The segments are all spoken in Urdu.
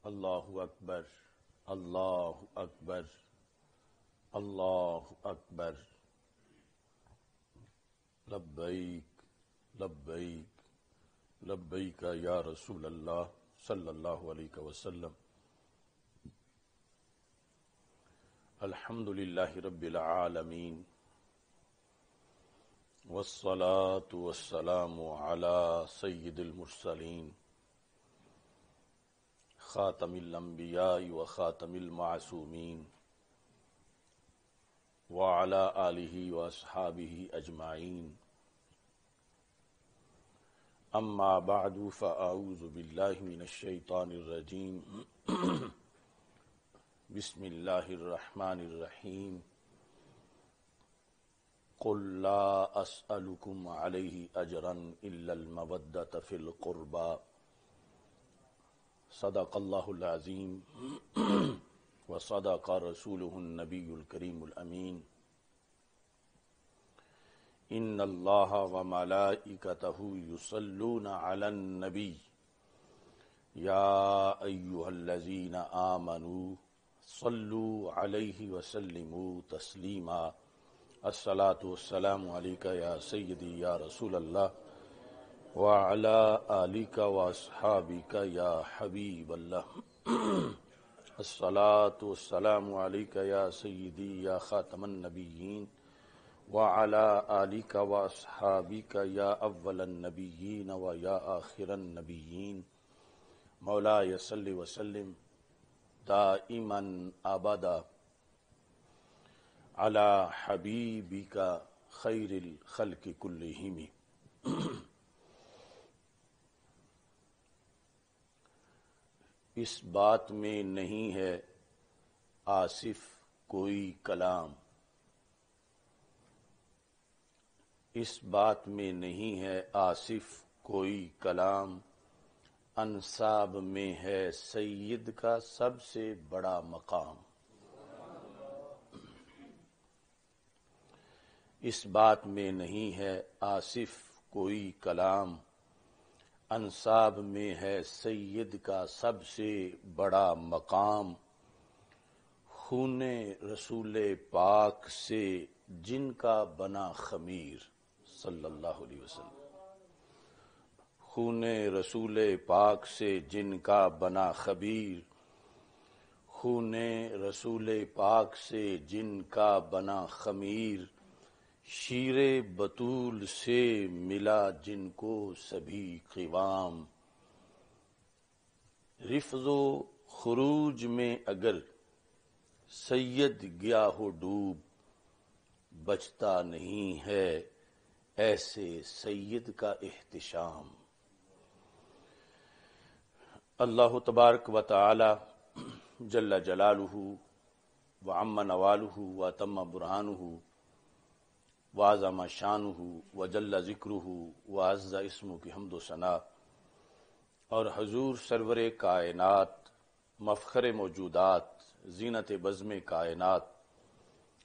اللہ اکبر اللہ اکبر اللہ اکبر لبیک لبیک لبیک یا رسول اللہ صلی اللہ علیہ وسلم۔ الحمد للہ رب العالمین والصلاة والسلام علی سید المرسلین خاتم الانبیاء وخاتم المعصومین وعلی آلہ واصحابہ اجمعین، اما بعد فاعوذ باللہ من الشیطان الرجیم بسم اللہ الرحمن الرحیم۔ قل لا اسألکم علیہ اجرا الا المودۃ فی القربى، صدق اللہ العظیم وصدق رسولہ النبی الکریم الامین۔ ان اللہ وملائکتہ یصلون علی النبی یا ایہا الذین آمنوا صلوا علیہ وسلموا تسلیما۔ الصلاة والسلام علیک یا سیدی یا رسول اللہ وعلی آلک واصحابک یا حبیب اللہ۔ الصلاة والسلام علیک یا سیدی یا خاتم النبیین وعلی آلک واصحابک یا اول النبیین و یا آخر النبیین۔ مولاي صل وسلم دائما ابدا علی حبیبک خیر الخلق کلہم۔ اس بات میں نہیں ہے آصف کوئی کلام، اس بات میں نہیں ہے آصف کوئی کلام، انساب میں ہے سید کا سب سے بڑا مقام۔ اس بات میں نہیں ہے آصف کوئی کلام، انساب میں ہے سید کا سب سے بڑا مقام۔ خون رسول پاک سے جن کا بنا خمیر صلی اللہ علیہ وسلم، خون رسول پاک سے جن کا بنا خبیر، خون رسول پاک سے جن کا بنا خمیر، شیر بطول سے ملا جن کو سبھی قوام۔ رفض و خروج میں اگر سید گیا ہو ڈوب، بچتا نہیں ہے ایسے سید کا احتشام۔ اللہ تبارک و تعالی جل جلالہ وعم نوالہ وتم برہانہ وعظم شانہ وجل ذکرہ وعز اسمہ کی حمد و ثنا، اور حضور سرور کائنات مفخر موجودات زینت بزم کائنات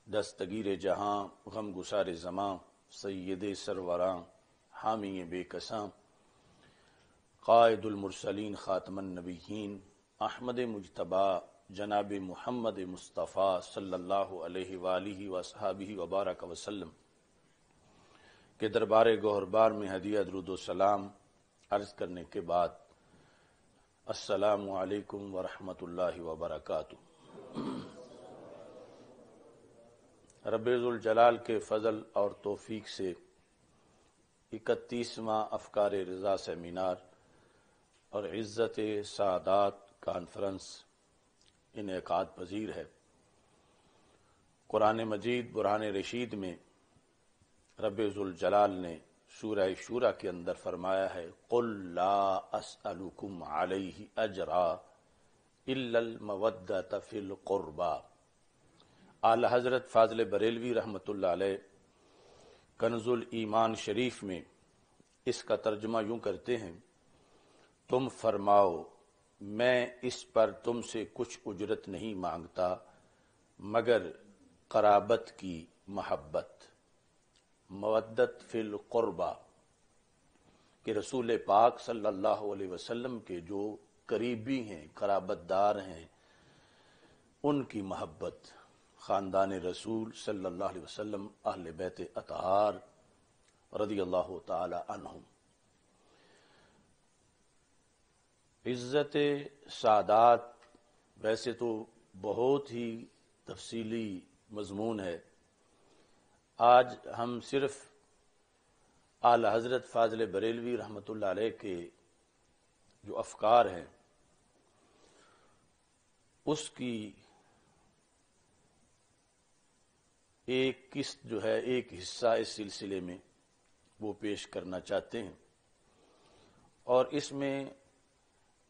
دستگیر جہاں غم گسار زماں سید سروراں حامی بے کساں قائد المرسلین خاتم النبیین احمد مجتبی جناب محمد مصطفیٰ صلی اللہ علیہ وآلہ وصحابہ وبارک وسلم کے دربار گوہربار میں ہدیہ درود و سلام عرض کرنے کے بعد، السلام علیکم ورحمۃ اللہ وبرکاتہ۔ رب ذوالجلال کے فضل اور توفیق سے 31واں افکار رضا سیمینار اور عزت سعادات کانفرنس انعقاد پذیر ہے۔ قرآن مجید برہان رشید میں رب ذوالجلال نے سورہ شورى کے اندر فرمایا ہے، قل لا اسألکم علیہ اجرا الا المودۃ فی القربى۔ اعلی حضرت فاضل بریلوی رحمۃ اللہ علیہ کنز الایمان شریف میں اس کا ترجمہ یوں کرتے ہیں، تم فرماؤ میں اس پر تم سے کچھ اجرت نہیں مانگتا مگر قرابت کی محبت، مودت فی القربہ، کہ رسول پاک صلی اللہ علیہ وسلم کے جو قریبی ہیں، قرابت دار ہیں، ان کی محبت، خاندان رسول صلی اللہ علیہ وسلم، اہل بیت اطہار رضی اللہ تعالی عنہم۔ عزت سادات ویسے تو بہت ہی تفصیلی مضمون ہے، آج ہم صرف اعلی حضرت فاضل بریلوی رحمۃ اللہ علیہ کے جو افکار ہیں اس کی ایک قسط جو ہے، ایک حصہ اس سلسلے میں وہ پیش کرنا چاہتے ہیں۔ اور اس میں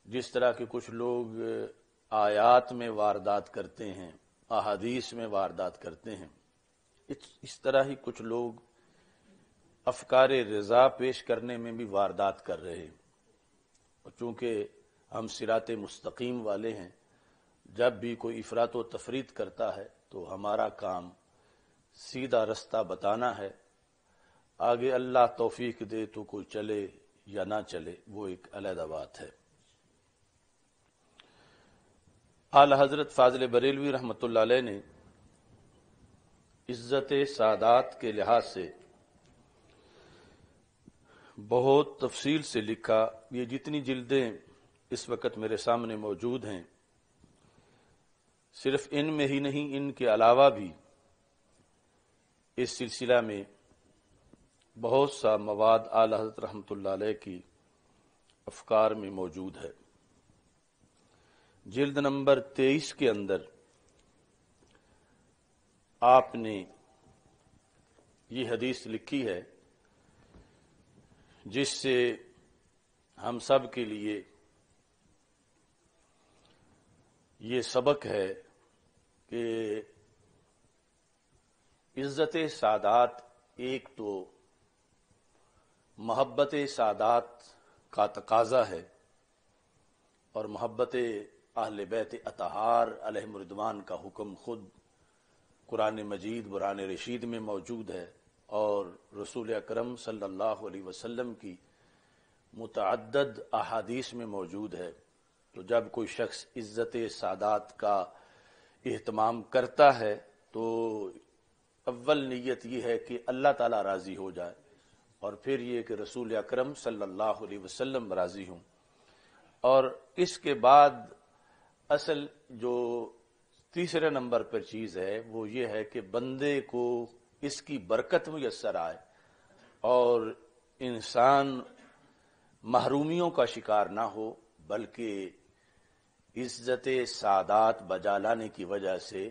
جس طرح کے کچھ لوگ آیات میں واردات کرتے ہیں، احادیث میں واردات کرتے ہیں، اس طرح ہی کچھ لوگ افکار رضا پیش کرنے میں بھی واردات کر رہے ہیں۔ اور چونکہ ہم صراط مستقیم والے ہیں، جب بھی کوئی افراط و تفریط کرتا ہے تو ہمارا کام سیدھا رستہ بتانا ہے، آگے اللہ توفیق دے تو کوئی چلے یا نہ چلے وہ ایک علیحدہ بات ہے۔ اعلی حضرت فاضل بریلوی رحمۃ اللہ علیہ نے عزت سادات کے لحاظ سے بہت تفصیل سے لکھا۔ یہ جتنی جلدیں اس وقت میرے سامنے موجود ہیں، صرف ان میں ہی نہیں، ان کے علاوہ بھی اس سلسلہ میں بہت سا مواد اعلی حضرت رحمۃ اللہ علیہ کی افکار میں موجود ہے۔ جلد نمبر 23 کے اندر آپ نے یہ حدیث لکھی ہے جس سے ہم سب کے لیے یہ سبق ہے کہ عزت سادات ایک تو محبت سادات کا تقاضا ہے، اور محبت اہل بیت اطہار علیہم الرضوان کا حکم خود قرآن مجید قرآن رشید میں موجود ہے، اور رسول اکرم صلی اللہ علیہ وسلم کی متعدد احادیث میں موجود ہے۔ تو جب کوئی شخص عزت سادات کا اہتمام کرتا ہے تو اول نیت یہ ہے کہ اللہ تعالی راضی ہو جائے، اور پھر یہ کہ رسول اکرم صلی اللہ علیہ وسلم راضی ہوں، اور اس کے بعد اصل جو تیسرے نمبر پر چیز ہے وہ یہ ہے کہ بندے کو اس کی برکت میسر آئے اور انسان محرومیوں کا شکار نہ ہو، بلکہ عزت سادات بجا لانے کی وجہ سے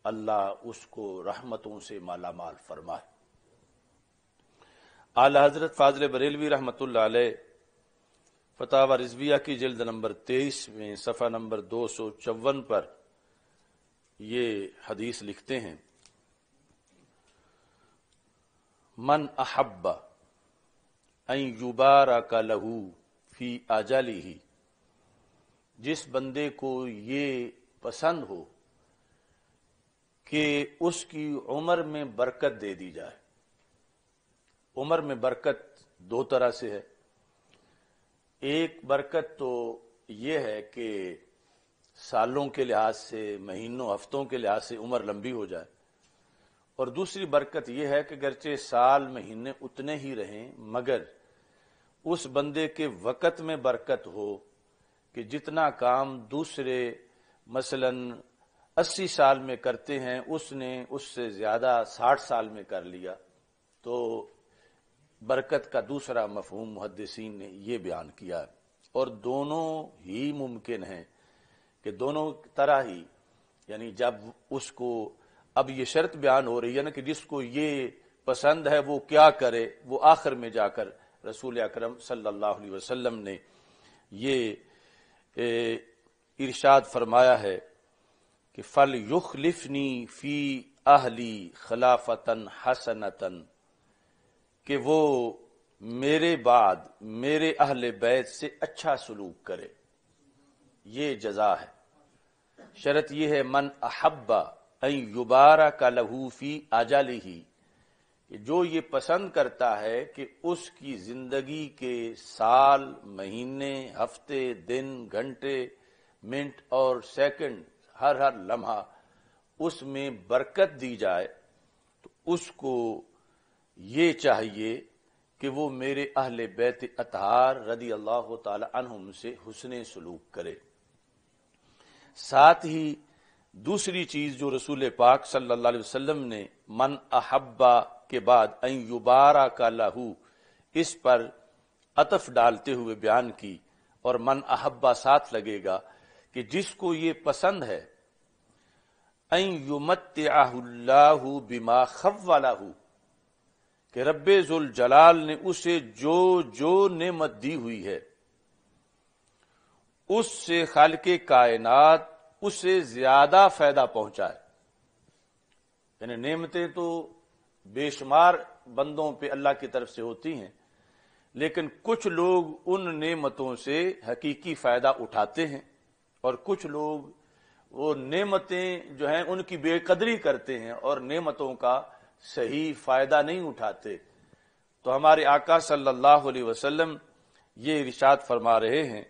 اللہ اس کو رحمتوں سے مالا مال فرمائے۔ اعلی حضرت فاضل بریلوی رحمۃ اللہ علیہ فتاوی رضویہ کی جلد نمبر 23 میں صفحہ نمبر 254 پر یہ حدیث لکھتے ہیں: من احب ان یبارک لہ فی اجلہ، جس بندے کو یہ پسند ہو کہ اس کی عمر میں برکت دے دی جائے۔ عمر میں برکت دو طرح سے ہے، ایک برکت تو یہ ہے کہ سالوں کے لحاظ سے، مہینوں ہفتوں کے لحاظ سے عمر لمبی ہو جائے، اور دوسری برکت یہ ہے کہ گرچہ سال مہینے اتنے ہی رہیں مگر اس بندے کے وقت میں برکت ہو کہ جتنا کام دوسرے مثلاً 80 سال میں کرتے ہیں اس نے اس سے زیادہ 60 سال میں کر لیا۔ تو برکت کا دوسرا مفہوم محدثین نے یہ بیان کیا ہے، اور دونوں ہی ممکن ہیں کہ دونوں طرح ہی، یعنی جب اس کو اب یہ شرط بیان ہو رہی ہے نا کہ جس کو یہ پسند ہے وہ کیا کرے، وہ آخر میں جا کر رسول اکرم صلی اللہ علیہ وسلم نے یہ ارشاد فرمایا ہے کہ فَلْيُخْلِفْنِي فِي أَهْلِي خِلَافَةً حَسَنَةً، کہ وہ میرے بعد میرے اہل بیت سے اچھا سلوک کرے، یہ جزا ہے۔ شرط یہ ہے من احب ان یبارک لہ فی اجلہ، کہ جو یہ پسند کرتا ہے کہ اس کی زندگی کے سال، مہینے، ہفتے، دن، گھنٹے، منٹ اور سیکنڈ، ہر لمحہ اس میں برکت دی جائے، تو اس کو یہ چاہیے کہ وہ میرے اہل بیت اطہار رضی اللہ تعالی عنہم سے حسن سلوک کرے۔ ساتھ ہی دوسری چیز جو رسول پاک صلی اللہ علیہ وسلم نے من احبا کے بعد ان یبارک لہ اس پر عطف ڈالتے ہوئے بیان کی، اور من احبا ساتھ لگے گا کہ جس کو یہ پسند ہے ان یمتعہ اللہ بما خولہ، کہ رب ذوالجلال نے اسے جو نعمت دی ہوئی ہے اس سے خالق کائنات اسے زیادہ فائدہ پہنچائے۔ یعنی نعمتیں تو بے شمار بندوں پہ اللہ کی طرف سے ہوتی ہیں، لیکن کچھ لوگ ان نعمتوں سے حقیقی فائدہ اٹھاتے ہیں، اور کچھ لوگ وہ نعمتیں جو ہیں ان کی بے قدری کرتے ہیں اور نعمتوں کا صحیح فائدہ نہیں اٹھاتے۔ تو ہمارے آقا صلی اللہ علیہ وسلم یہ ارشاد فرما رہے ہیں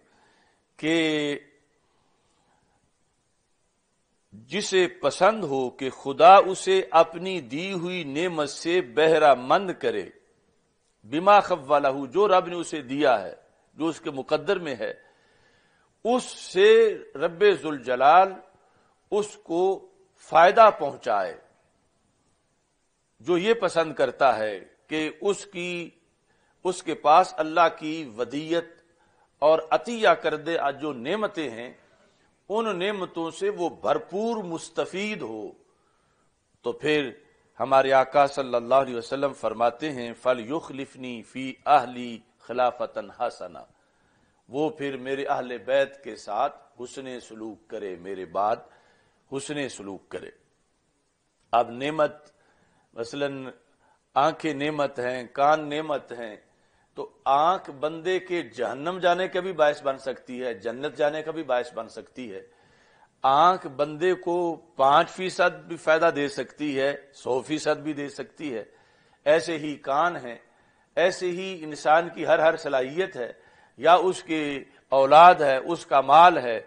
کہ جسے پسند ہو کہ خدا اسے اپنی دی ہوئی نعمت سے بہرہ مند کرے، بما خولہ، جو رب نے اسے دیا ہے، جو اس کے مقدر میں ہے، اس سے رب ذوالجلال اس کو فائدہ پہنچائے۔ جو یہ پسند کرتا ہے کہ اس کے پاس اللہ کی ودیت اور عطیہ کردے جو نعمتیں ہیں ان نعمتوں سے وہ بھرپور مستفید ہو، تو پھر ہمارے آقا صلی اللہ علیہ وسلم فرماتے ہیں فَلْيُخْلِفْنِي فِي أَهْلِي خِلَافَةً حَسَنَةً، وہ پھر میرے اہل بیت کے ساتھ حسن سلوک کرے، میرے بعد حسن سلوک کرے۔ اب نعمت مثلا آنکھیں نعمت ہیں، کان نعمت ہیں، تو آنکھ بندے کے جہنم جانے کا بھی باعث بن سکتی ہے، جنت جانے کا بھی باعث بن سکتی ہے۔ آنکھ بندے کو 5% بھی فائدہ دے سکتی ہے، 100% بھی دے سکتی ہے۔ ایسے ہی کان ہیں، ایسے ہی انسان کی ہر صلاحیت ہے، یا اس کی اولاد ہے، اس کا مال ہے،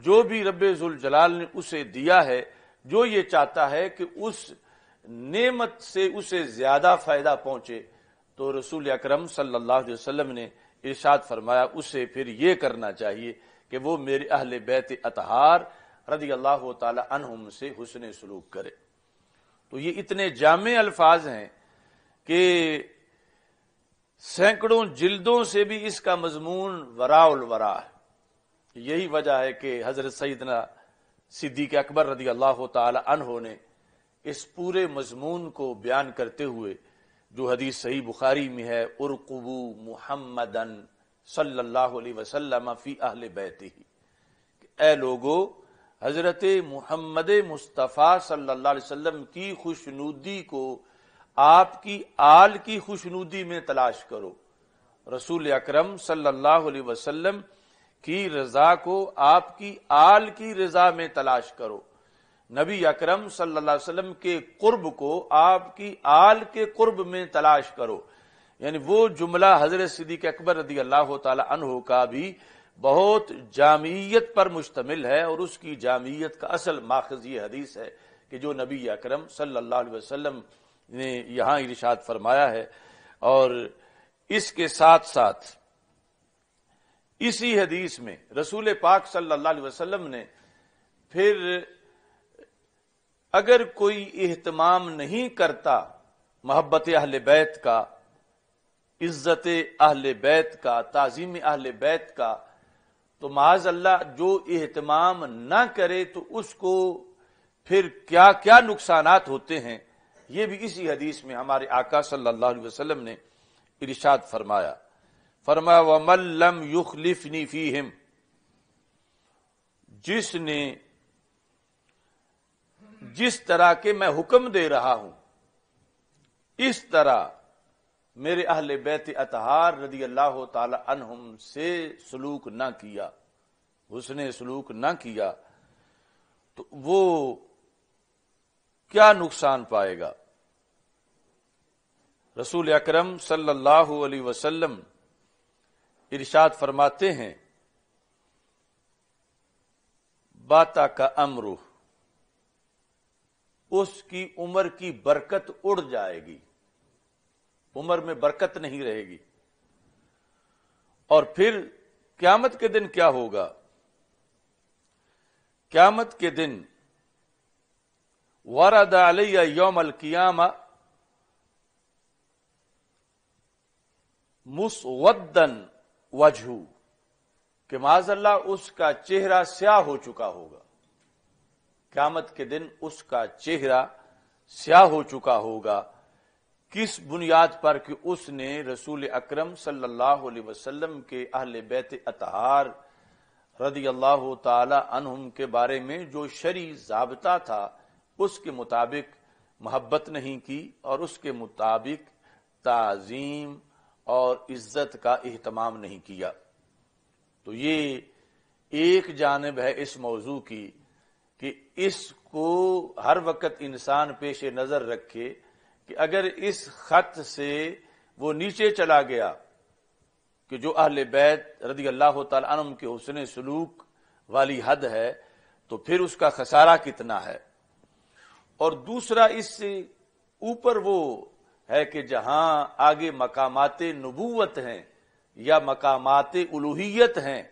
جو بھی رب ذوالجلال نے اسے دیا ہے، جو یہ چاہتا ہے کہ اس نعمت سے اسے زیادہ فائدہ پہنچے، تو رسول اکرم صلی اللہ علیہ وسلم نے ارشاد فرمایا اسے پھر یہ کرنا چاہیے کہ وہ میرے اہل بیت اطہار رضی اللہ تعالی عنہم سے حسن سلوک کرے۔ تو یہ اتنے جامع الفاظ ہیں کہ سینکڑوں جلدوں سے بھی اس کا مضمون وراء الورا ہے۔ یہی وجہ ہے کہ حضرت سیدنا صدیق اکبر رضی اللہ تعالی عنہ نے اس پورے مضمون کو بیان کرتے ہوئے جو حدیث صحیح بخاری میں ہے ارقبوا محمدن صلی اللہ علیہ وسلم فی اہل بیتہ، اے لوگو حضرت محمد مصطفیٰ صلی اللہ علیہ وسلم کی خوشنودی کو آپ کی آل کی خوشنودی میں تلاش کرو۔ رسول اکرم صلی اللہ علیہ وسلم کی رضا کو آپ کی آل کی رضا میں تلاش کرو، نبی اکرم صلی اللہ علیہ وسلم کے قرب کو آپ کی آل کے قرب میں تلاش کرو۔ یعنی وہ جملہ حضرت صدیق اکبر رضی اللہ تعالی عنہ کا بھی بہت جامعیت پر مشتمل ہے، اور اس کی جامعیت کا اصل ماخذ یہ حدیث ہے کہ جو نبی اکرم صلی اللہ علیہ وسلم نے یہاں ارشاد فرمایا ہے۔ اور اس کے ساتھ ساتھ اسی حدیث میں رسول پاک صلی اللہ علیہ وسلم نے پھر اگر کوئی اہتمام نہیں کرتا محبت اہل بیت کا، عزت اہل بیت کا، تعظیم اہل بیت کا، تو معاذ اللہ جو اہتمام نہ کرے تو اس کو پھر کیا کیا نقصانات ہوتے ہیں، یہ بھی اسی حدیث میں ہمارے آقا صلی اللہ علیہ وسلم نے ارشاد فرمایا۔ فرمایا وَمَن لَّمْ يُخْلِفْنِي فِيهِمْ، جس نے جس طرح کے میں حکم دے رہا ہوں اس طرح میرے اہل بیت اطہار رضی اللہ تعالی عنہم سے سلوک نہ کیا، حسن سلوک نہ کیا، تو وہ کیا نقصان پائے گا؟ رسول اکرم صلی اللہ علیہ وسلم ارشاد فرماتے ہیں باتا کا امرو، اس کی عمر کی برکت اڑ جائے گی، عمر میں برکت نہیں رہے گی۔ اور پھر قیامت کے دن کیا ہوگا؟ قیامت کے دن ورد علی یوم القیامہ مسودن وجہ، کہ معاذ اللہ اس کا چہرہ سیاہ ہو چکا ہوگا، قیامت کے دن اس کا چہرہ سیاہ ہو چکا ہوگا۔ کس بنیاد پر؟ کہ اس نے رسول اکرم صلی اللہ علیہ وسلم کے اہل بیت اطہار رضی اللہ تعالی عنہم کے بارے میں جو شرعی ضابطہ تھا اس کے مطابق محبت نہیں کی، اور اس کے مطابق تعظیم اور عزت کا اہتمام نہیں کیا۔ تو یہ ایک جانب ہے اس موضوع کی کہ اس کو ہر وقت انسان پیش نظر رکھے کہ اگر اس خط سے وہ نیچے چلا گیا کہ جو اہل بیت رضی اللہ تعالی عنہم کے حسن سلوک والی حد ہے، تو پھر اس کا خسارہ کتنا ہے۔ اور دوسرا اس سے اوپر وہ ہے کہ جہاں آگے مقامات نبوت ہیں یا مقامات الوہیت ہیں،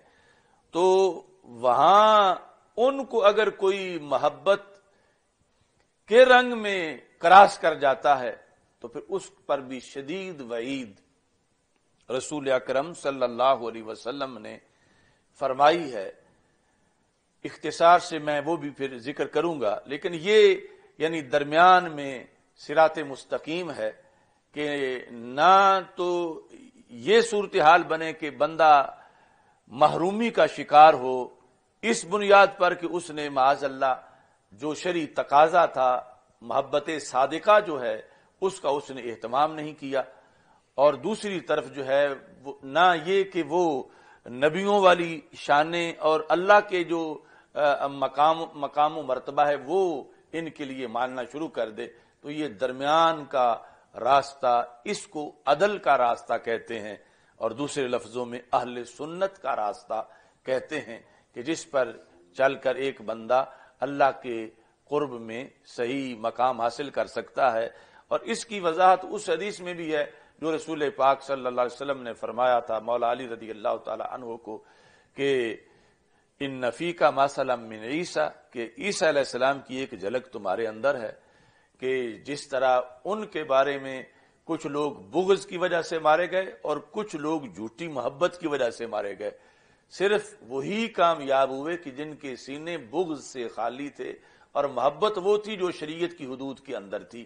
تو وہاں ان کو اگر کوئی محبت کے رنگ میں کراس کر جاتا ہے تو پھر اس پر بھی شدید وعید رسول اکرم صلی اللہ علیہ وسلم نے فرمائی ہے۔ اختصار سے میں وہ بھی پھر ذکر کروں گا، لیکن یہ یعنی درمیان میں صراط مستقیم ہے کہ نہ تو یہ صورتحال بنے کہ بندہ محرومی کا شکار ہو اس بنیاد پر کہ اس نے معاذ اللہ جو شرعی تقاضا تھا، محبت صادقہ جو ہے اس کا اس نے اہتمام نہیں کیا، اور دوسری طرف جو ہے نہ یہ کہ وہ نبیوں والی شانیں اور اللہ کے جو مقام و مرتبہ ہے وہ ان کے لیے ماننا شروع کر دے۔ تو یہ درمیان کا راستہ، اس کو عدل کا راستہ کہتے ہیں، اور دوسرے لفظوں میں اہل سنت کا راستہ کہتے ہیں، کہ جس پر چل کر ایک بندہ اللہ کے قرب میں صحیح مقام حاصل کر سکتا ہے۔ اور اس کی وضاحت اس حدیث میں بھی ہے جو رسول پاک صلی اللہ علیہ وسلم نے فرمایا تھا مولا علی رضی اللہ تعالی عنہ کو کہ ان فیک مثلا من عیسیٰ، کہ عیسیٰ علیہ السلام کی ایک جھلک تمہارے اندر ہے، کہ جس طرح ان کے بارے میں کچھ لوگ بغض کی وجہ سے مارے گئے اور کچھ لوگ جھوٹی محبت کی وجہ سے مارے گئے، صرف وہی کامیاب ہوئے کہ جن کے سینے بغض سے خالی تھے اور محبت وہ تھی جو شریعت کی حدود کے اندر تھی۔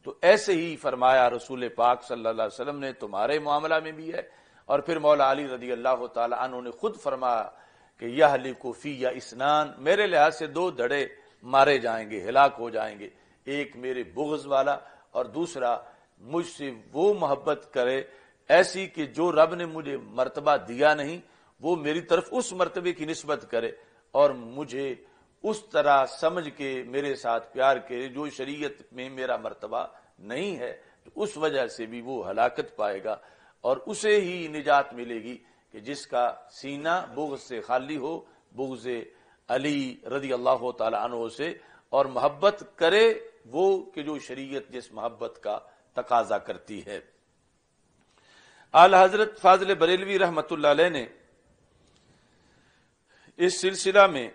تو ایسے ہی فرمایا رسول پاک صلی اللہ علیہ وسلم نے تمہارے معاملہ میں بھی ہے، اور پھر مولا علی رضی اللہ تعالی عنہ نے خود فرمایا کہ یہلک فی اسنان، میرے لحاظ سے دو دھڑے مارے جائیں گے، ہلاک ہو جائیں گے، ایک میرے بغض والا اور دوسرا مجھ سے وہ محبت کرے ایسی کہ جو رب نے مجھے مرتبہ دیا نہیں وہ میری طرف اس مرتبے کی نسبت کرے اور مجھے اس طرح سمجھ کے میرے ساتھ پیار کرے جو شریعت میں میرا مرتبہ نہیں ہے، تو اس وجہ سے بھی وہ ہلاکت پائے گا، اور اسے ہی نجات ملے گی کہ جس کا سینہ بغض سے خالی ہو، بغض علی رضی اللہ تعالی عنہ سے، اور محبت کرے وہ کہ جو شریعت جس محبت کا تقاضا کرتی ہے۔ اعلی حضرت فاضل بریلوی رحمت اللہ علیہ نے اس سلسلہ میں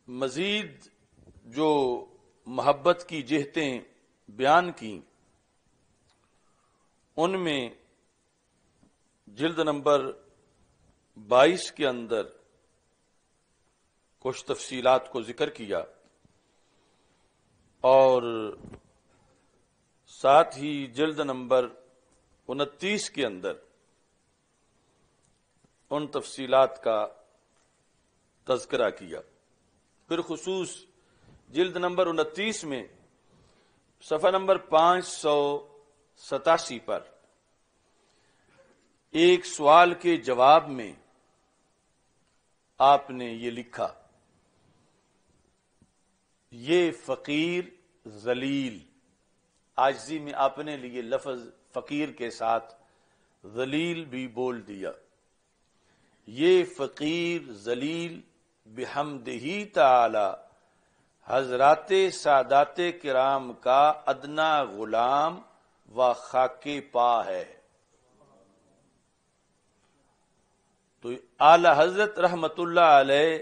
مزید جو محبت کی جہتیں بیان کی، ان میں جلد نمبر 22 کے اندر کچھ تفصیلات کو ذکر کیا، اور ساتھ ہی جلد نمبر 29 کے اندر ان تفصیلات کا تذکرہ کیا۔ پھر خصوص جلد نمبر 29 میں صفحہ نمبر 587 پر ایک سوال کے جواب میں آپ نے یہ لکھا، یہ فقیر ذلیل عاجزی میں اپنے لیے لفظ فقیر کے ساتھ ذلیل بھی بول دیا. یہ فقیر ذلیل بحمدہ تعالی حضرات سادات کرام کا ادنا غلام و خاک پا ہے. تو اعلی حضرت رحمت اللہ علیہ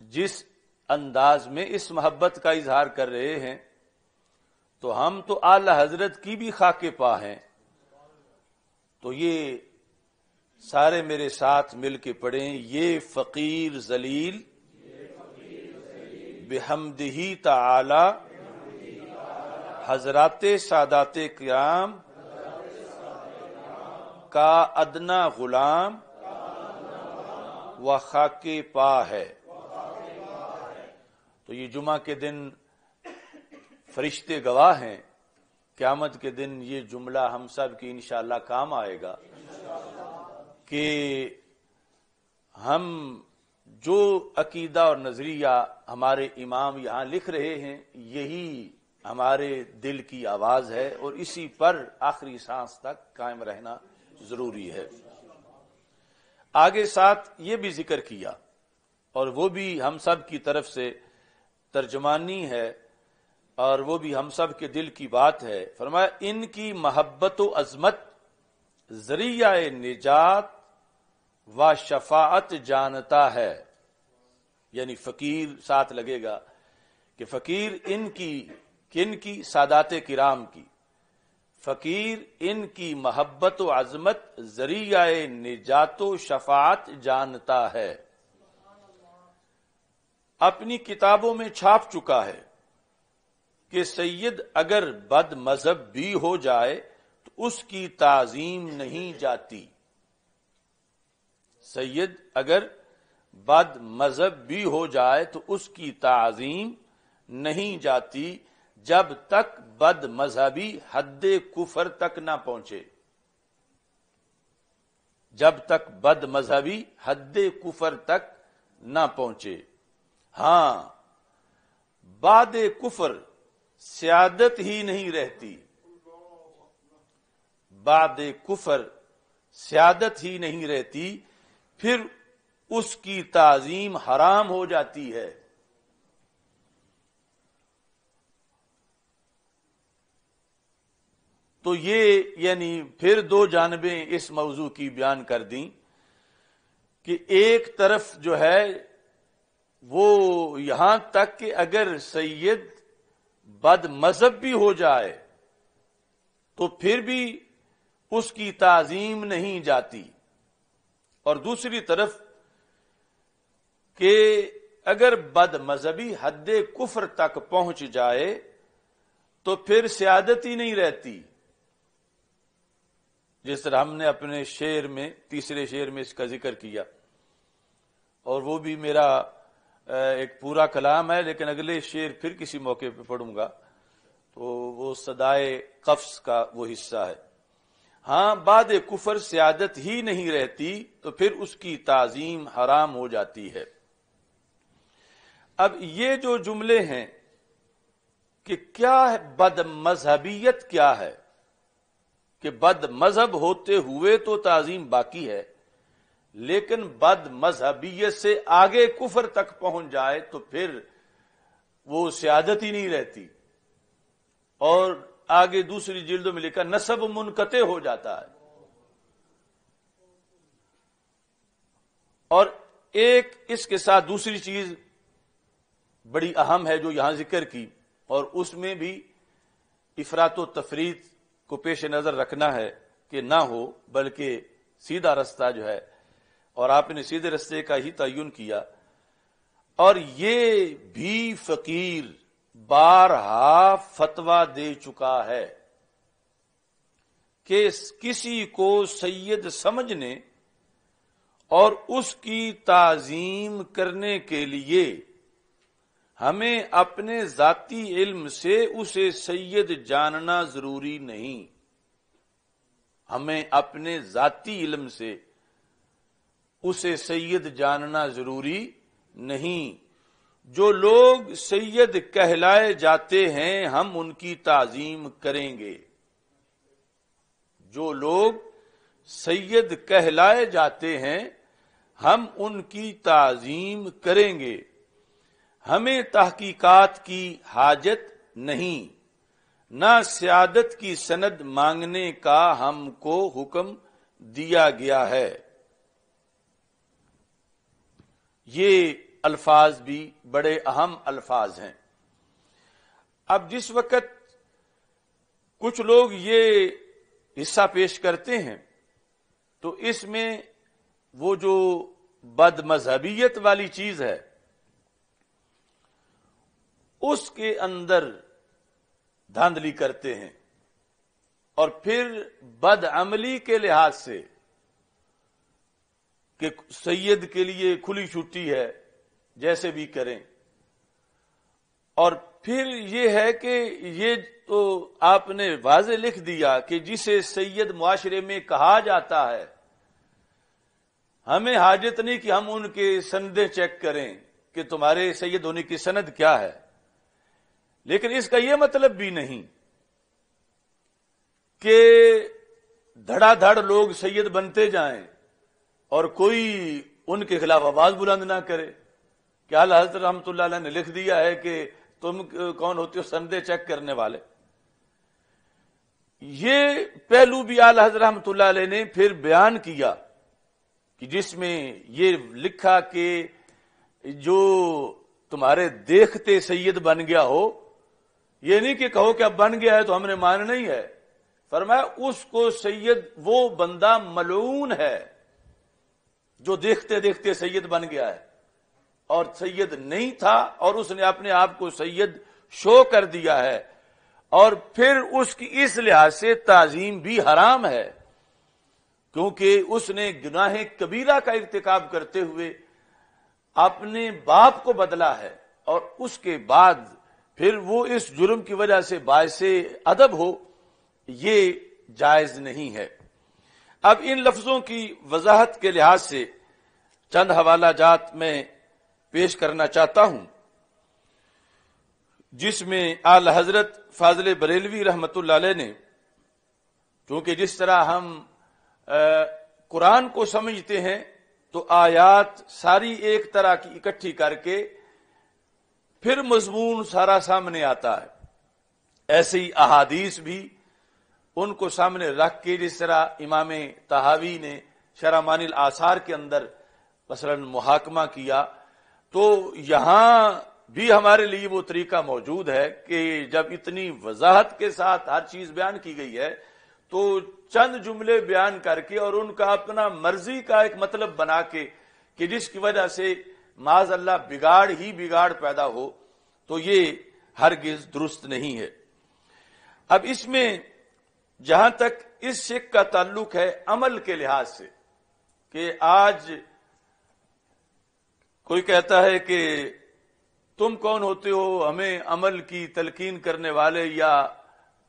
جس انداز میں اس محبت کا اظہار کر رہے ہیں تو ہم تو اعلی حضرت کی بھی خاک پا ہیں. تو یہ سارے میرے ساتھ مل کے پڑھیں، یہ فقیر ذلیل بحمدہ تعالی حضرات سادات کرام کا ادنا غلام و خاک پا ہے. تو یہ جمعہ کے دن فرشتے گواہ ہیں، قیامت کے دن یہ جملہ ہم سب کی انشاءاللہ کام آئے گا کہ ہم جو عقیدہ اور نظریہ ہمارے امام یہاں لکھ رہے ہیں یہی ہمارے دل کی آواز ہے، اور اسی پر آخری سانس تک قائم رہنا ضروری ہے. آگے ساتھ یہ بھی ذکر کیا، اور وہ بھی ہم سب کی طرف سے ترجمانی ہے اور وہ بھی ہم سب کے دل کی بات ہے. فرمایا ان کی محبت و عظمت ذریعہ نجات و شفاعت جانتا ہے. یعنی فقیر ساتھ لگے گا کہ فقیر ان کی سادات کرام کی، فقیر ان کی محبت و عظمت ذریعہ نجات و شفاعت جانتا ہے. اپنی کتابوں میں چھاپ چکا ہے کہ سید اگر بد مذہب بھی ہو جائے تو اس کی تعظیم نہیں جاتی. سید اگر بد مذہب بھی ہو جائے تو اس کی تعظیم نہیں جاتی جب تک بد مذہبی حد کفر تک نہ پہنچے. جب تک بد مذہبی حد کفر تک نہ پہنچے. ہاں بعد کفر سیادت ہی نہیں رہتی، بعد کفر سیادت ہی نہیں رہتی، پھر اس کی تعظیم حرام ہو جاتی ہے. تو یہ یعنی پھر دو جانبیں اس موضوع کی بیان کر دیں کہ ایک طرف جو ہے وہ یہاں تک کہ اگر سید بد مذہب بھی ہو جائے تو پھر بھی اس کی تعظیم نہیں جاتی، اور دوسری طرف کہ اگر بد مذہبی حد کفر تک پہنچ جائے تو پھر سیادت ہی نہیں رہتی. جس طرح ہم نے اپنے شعر میں تیسرے شعر میں اس کا ذکر کیا، اور وہ بھی میرا ایک پورا کلام ہے لیکن اگلے شعر پھر کسی موقع پہ پڑھوں گا، تو وہ صدائے قفص کا وہ حصہ ہے. ہاں بعد کفر سیادت ہی نہیں رہتی تو پھر اس کی تعظیم حرام ہو جاتی ہے. اب یہ جو جملے ہیں کہ کیا ہے بد مذہبیت، کیا ہے کہ بد مذہب ہوتے ہوئے تو تعظیم باقی ہے، لیکن بد مذہبیت سے آگے کفر تک پہنچ جائے تو پھر وہ سیادت ہی نہیں رہتی، اور آگے دوسری جلدوں میں لکھا نسب منقطع ہو جاتا ہے. اور ایک اس کے ساتھ دوسری چیز بڑی اہم ہے جو یہاں ذکر کی، اور اس میں بھی افراط و تفریط کو پیش نظر رکھنا ہے کہ نہ ہو، بلکہ سیدھا رستہ جو ہے، اور آپ نے سیدھے رستے کا ہی تعین کیا. اور یہ بھی فقیر بارہا فتویٰ دے چکا ہے کہ کسی کو سید سمجھنے اور اس کی تعظیم کرنے کے لیے ہمیں اپنے ذاتی علم سے اسے سید جاننا ضروری نہیں. ہمیں اپنے ذاتی علم سے اسے سید جاننا ضروری نہیں. جو لوگ سید کہلائے جاتے ہیں ہم ان کی تعظیم کریں گے. جو لوگ سید کہلائے جاتے ہیں ہم ان کی تعظیم کریں گے. ہمیں تحقیقات کی حاجت نہیں، نہ سیادت کی سند مانگنے کا ہم کو حکم دیا گیا ہے. یہ الفاظ بھی بڑے اہم الفاظ ہیں. اب جس وقت کچھ لوگ یہ حصہ پیش کرتے ہیں تو اس میں وہ جو بد مذہبیت والی چیز ہے اس کے اندر دھاندلی کرتے ہیں، اور پھر بد عملی کے لحاظ سے کہ سید کے لیے کھلی چھٹی ہے جیسے بھی کریں. اور پھر یہ ہے کہ یہ تو آپ نے واضح لکھ دیا کہ جسے سید معاشرے میں کہا جاتا ہے ہمیں حاجت نہیں کہ ہم ان کے سندیں چیک کریں کہ تمہارے سید ہونے کی سند کیا ہے. لیکن اس کا یہ مطلب بھی نہیں کہ دھڑا دھڑ لوگ سید بنتے جائیں اور کوئی ان کے خلاف آواز بلند نہ کرے. کہ اعلی حضرت رحمۃ اللہ علیہ نے لکھ دیا ہے کہ تم کون ہوتے ہو سندے چیک کرنے والے. یہ پہلو بھی اعلی حضرت رحمۃ اللہ علیہ نے پھر بیان کیا کہ جس میں یہ لکھا کہ جو تمہارے دیکھتے سید بن گیا ہو، یہ نہیں کہ کہو کہ اب بن گیا ہے تو ہم نے ماننا ہی ہے. فرمایا اس کو سید وہ بندہ ملعون ہے جو دیکھتے دیکھتے سید بن گیا ہے اور سید نہیں تھا اور اس نے اپنے آپ کو سید شو کر دیا ہے. اور پھر اس کی اس لحاظ سے تعظیم بھی حرام ہے کیونکہ اس نے گناہ کبیرہ کا ارتکاب کرتے ہوئے اپنے باپ کو بدلا ہے، اور اس کے بعد پھر وہ اس جرم کی وجہ سے باعث ادب ہو، یہ جائز نہیں ہے. اب ان لفظوں کی وضاحت کے لحاظ سے چند حوالہ جات میں پیش کرنا چاہتا ہوں جس میں اعلی حضرت فاضل بریلوی رحمت اللہ علیہ نے، کیونکہ جس طرح ہم قرآن کو سمجھتے ہیں تو آیات ساری ایک طرح کی اکٹھی کر کے پھر مضمون سارا سامنے آتا ہے، ایسے ہی احادیث بھی ان کو سامنے رکھ کے جس طرح امام طحاوی نے شرح معانی الآثار کے اندر مثلا محاکمہ کیا، تو یہاں بھی ہمارے لیے وہ طریقہ موجود ہے کہ جب اتنی وضاحت کے ساتھ ہر چیز بیان کی گئی ہے تو چند جملے بیان کر کے اور ان کا اپنا مرضی کا ایک مطلب بنا کے کہ جس کی وجہ سے معاذ اللہ بگاڑ ہی بگاڑ پیدا ہو، تو یہ ہرگز درست نہیں ہے. اب اس میں جہاں تک اس شک کا تعلق ہے عمل کے لحاظ سے کہ آج کوئی کہتا ہے کہ تم کون ہوتے ہو ہمیں عمل کی تلقین کرنے والے، یا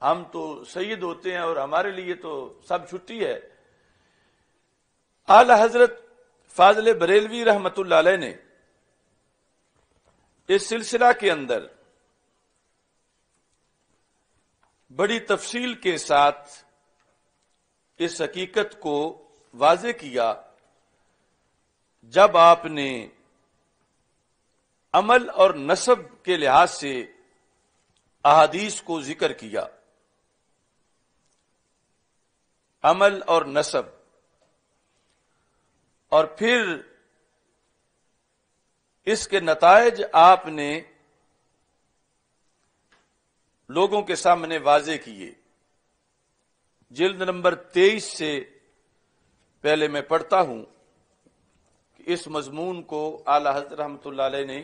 ہم تو سید ہوتے ہیں اور ہمارے لیے تو سب چھٹی ہے. اعلی حضرت فاضل بریلوی رحمت اللہ علیہ نے اس سلسلہ کے اندر بڑی تفصیل کے ساتھ اس حقیقت کو واضح کیا جب آپ نے عمل اور نسب کے لحاظ سے احادیث کو ذکر کیا. عمل اور نسب، اور پھر اس کے نتائج آپ نے لوگوں کے سامنے واضح کیے. جلد نمبر 23 سے پہلے میں پڑھتا ہوں کہ اس مضمون کو اعلی حضرت رحمۃ اللہ علیہ نے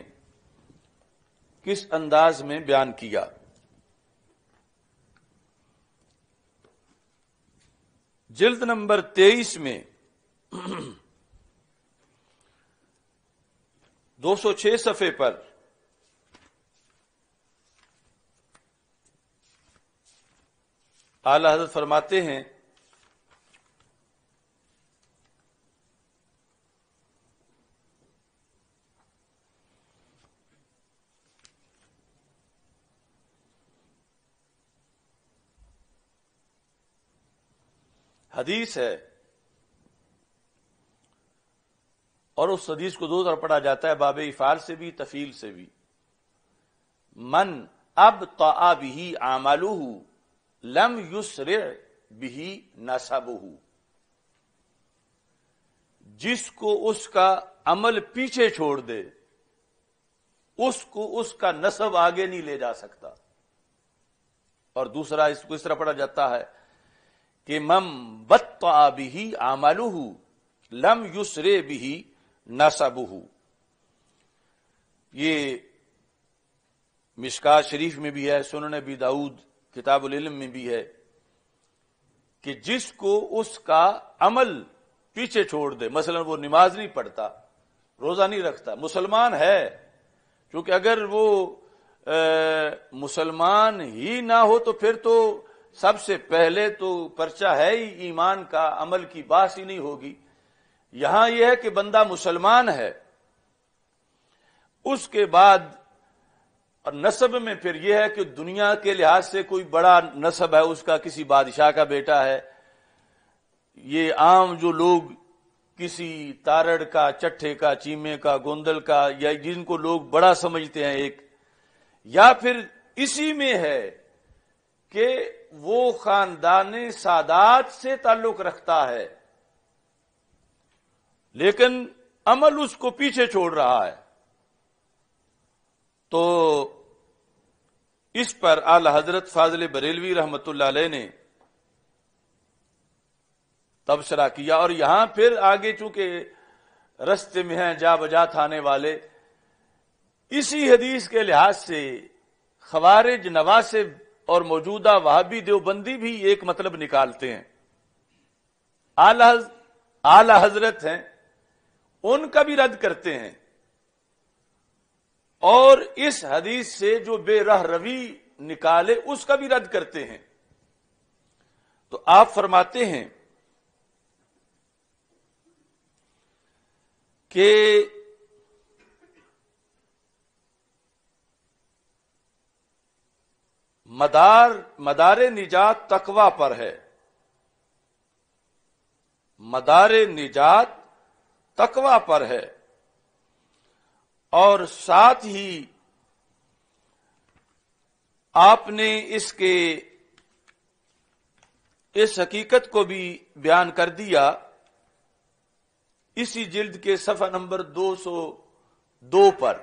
کس انداز میں بیان کیا. جلد نمبر 23 میں 206 صفحے پر اعلی حضرت فرماتے ہیں حدیث ہے اور اس حدیث کو دو طرح پڑھا جاتا ہے، باب افعال سے بھی تفعیل سے بھی. من ابطأ به عمله لم يسرع به نسبه، جس کو اس کا عمل پیچھے چھوڑ دے اس کو اس کا نسب آگے نہیں لے جا سکتا. اور دوسرا اس کو اس طرح پڑھا جاتا ہے کہ من بطأ به عمله لم يسرع به نسبه. یہ مشکات شریف میں بھی ہے، سنن ابی داؤد کتاب العلم میں بھی ہے کہ جس کو اس کا عمل پیچھے چھوڑ دے، مثلا وہ نماز نہیں پڑھتا، روزہ نہیں رکھتا، مسلمان ہے، کیونکہ اگر وہ مسلمان ہی نہ ہو تو پھر تو سب سے پہلے تو پرچہ ہے ہی ایمان کا، عمل کی بات ہی نہیں ہوگی. یہاں یہ ہے کہ بندہ مسلمان ہے، اس کے بعد اور نسب میں پھر یہ ہے کہ دنیا کے لحاظ سے کوئی بڑا نسب ہے، اس کا کسی بادشاہ کا بیٹا ہے. یہ عام جو لوگ کسی تارڑ کا، چٹھے کا، چیمے کا، گوندل کا، یا جن کو لوگ بڑا سمجھتے ہیں ایک، یا پھر اسی میں ہے کہ وہ خاندان سادات سے تعلق رکھتا ہے لیکن عمل اس کو پیچھے چھوڑ رہا ہے. تو اس پر اعلی حضرت فاضل بریلوی رحمت اللہ علیہ نے تبصرہ کیا، اور یہاں پھر آگے چونکہ رستے میں ہیں جا بجا تھانے والے، اسی حدیث کے لحاظ سے خوارج، نواسب اور موجودہ وہابی دیوبندی بھی ایک مطلب نکالتے ہیں. اعلی حضرت ہیں، ان کا بھی رد کرتے ہیں، اور اس حدیث سے جو بے رہ روی نکالے اس کا بھی رد کرتے ہیں. تو آپ فرماتے ہیں کہ مدار نجات تقوی پر ہے، مدار نجات تقوی پر ہے، اور ساتھ ہی آپ نے اس حقیقت کو بھی بیان کر دیا اسی جلد کے صفحہ نمبر 202 پر.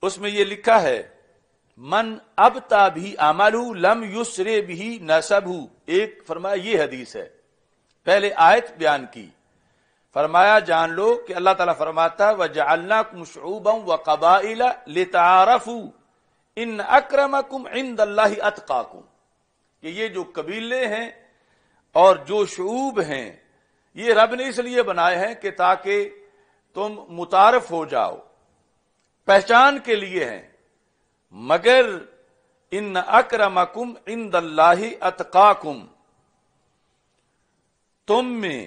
اس میں یہ لکھا ہے من ابطأ به عمله لم يسرع به نسبه. ایک فرمایا یہ حدیث ہے، پہلے آیت بیان کی، فرمایا جان لو کہ اللہ تعالیٰ فرماتا ہے وَجَعَلْنَاكُمْ شُعُوبًا وَقَبَائِلَ لِتَعَارَفُوا إِنَّ أَكْرَمَكُمْ عِنْدَ اللَّهِ أَتْقَاكُمْ. کہ یہ جو قبیلے ہیں اور جو شعوب ہیں یہ رب نے اس لیے بنائے ہیں کہ تاکہ تم متعارف ہو جاؤ، پہچان کے لیے ہیں، مگر ان اکرمکم عند اللہ اتقاکم، تم میں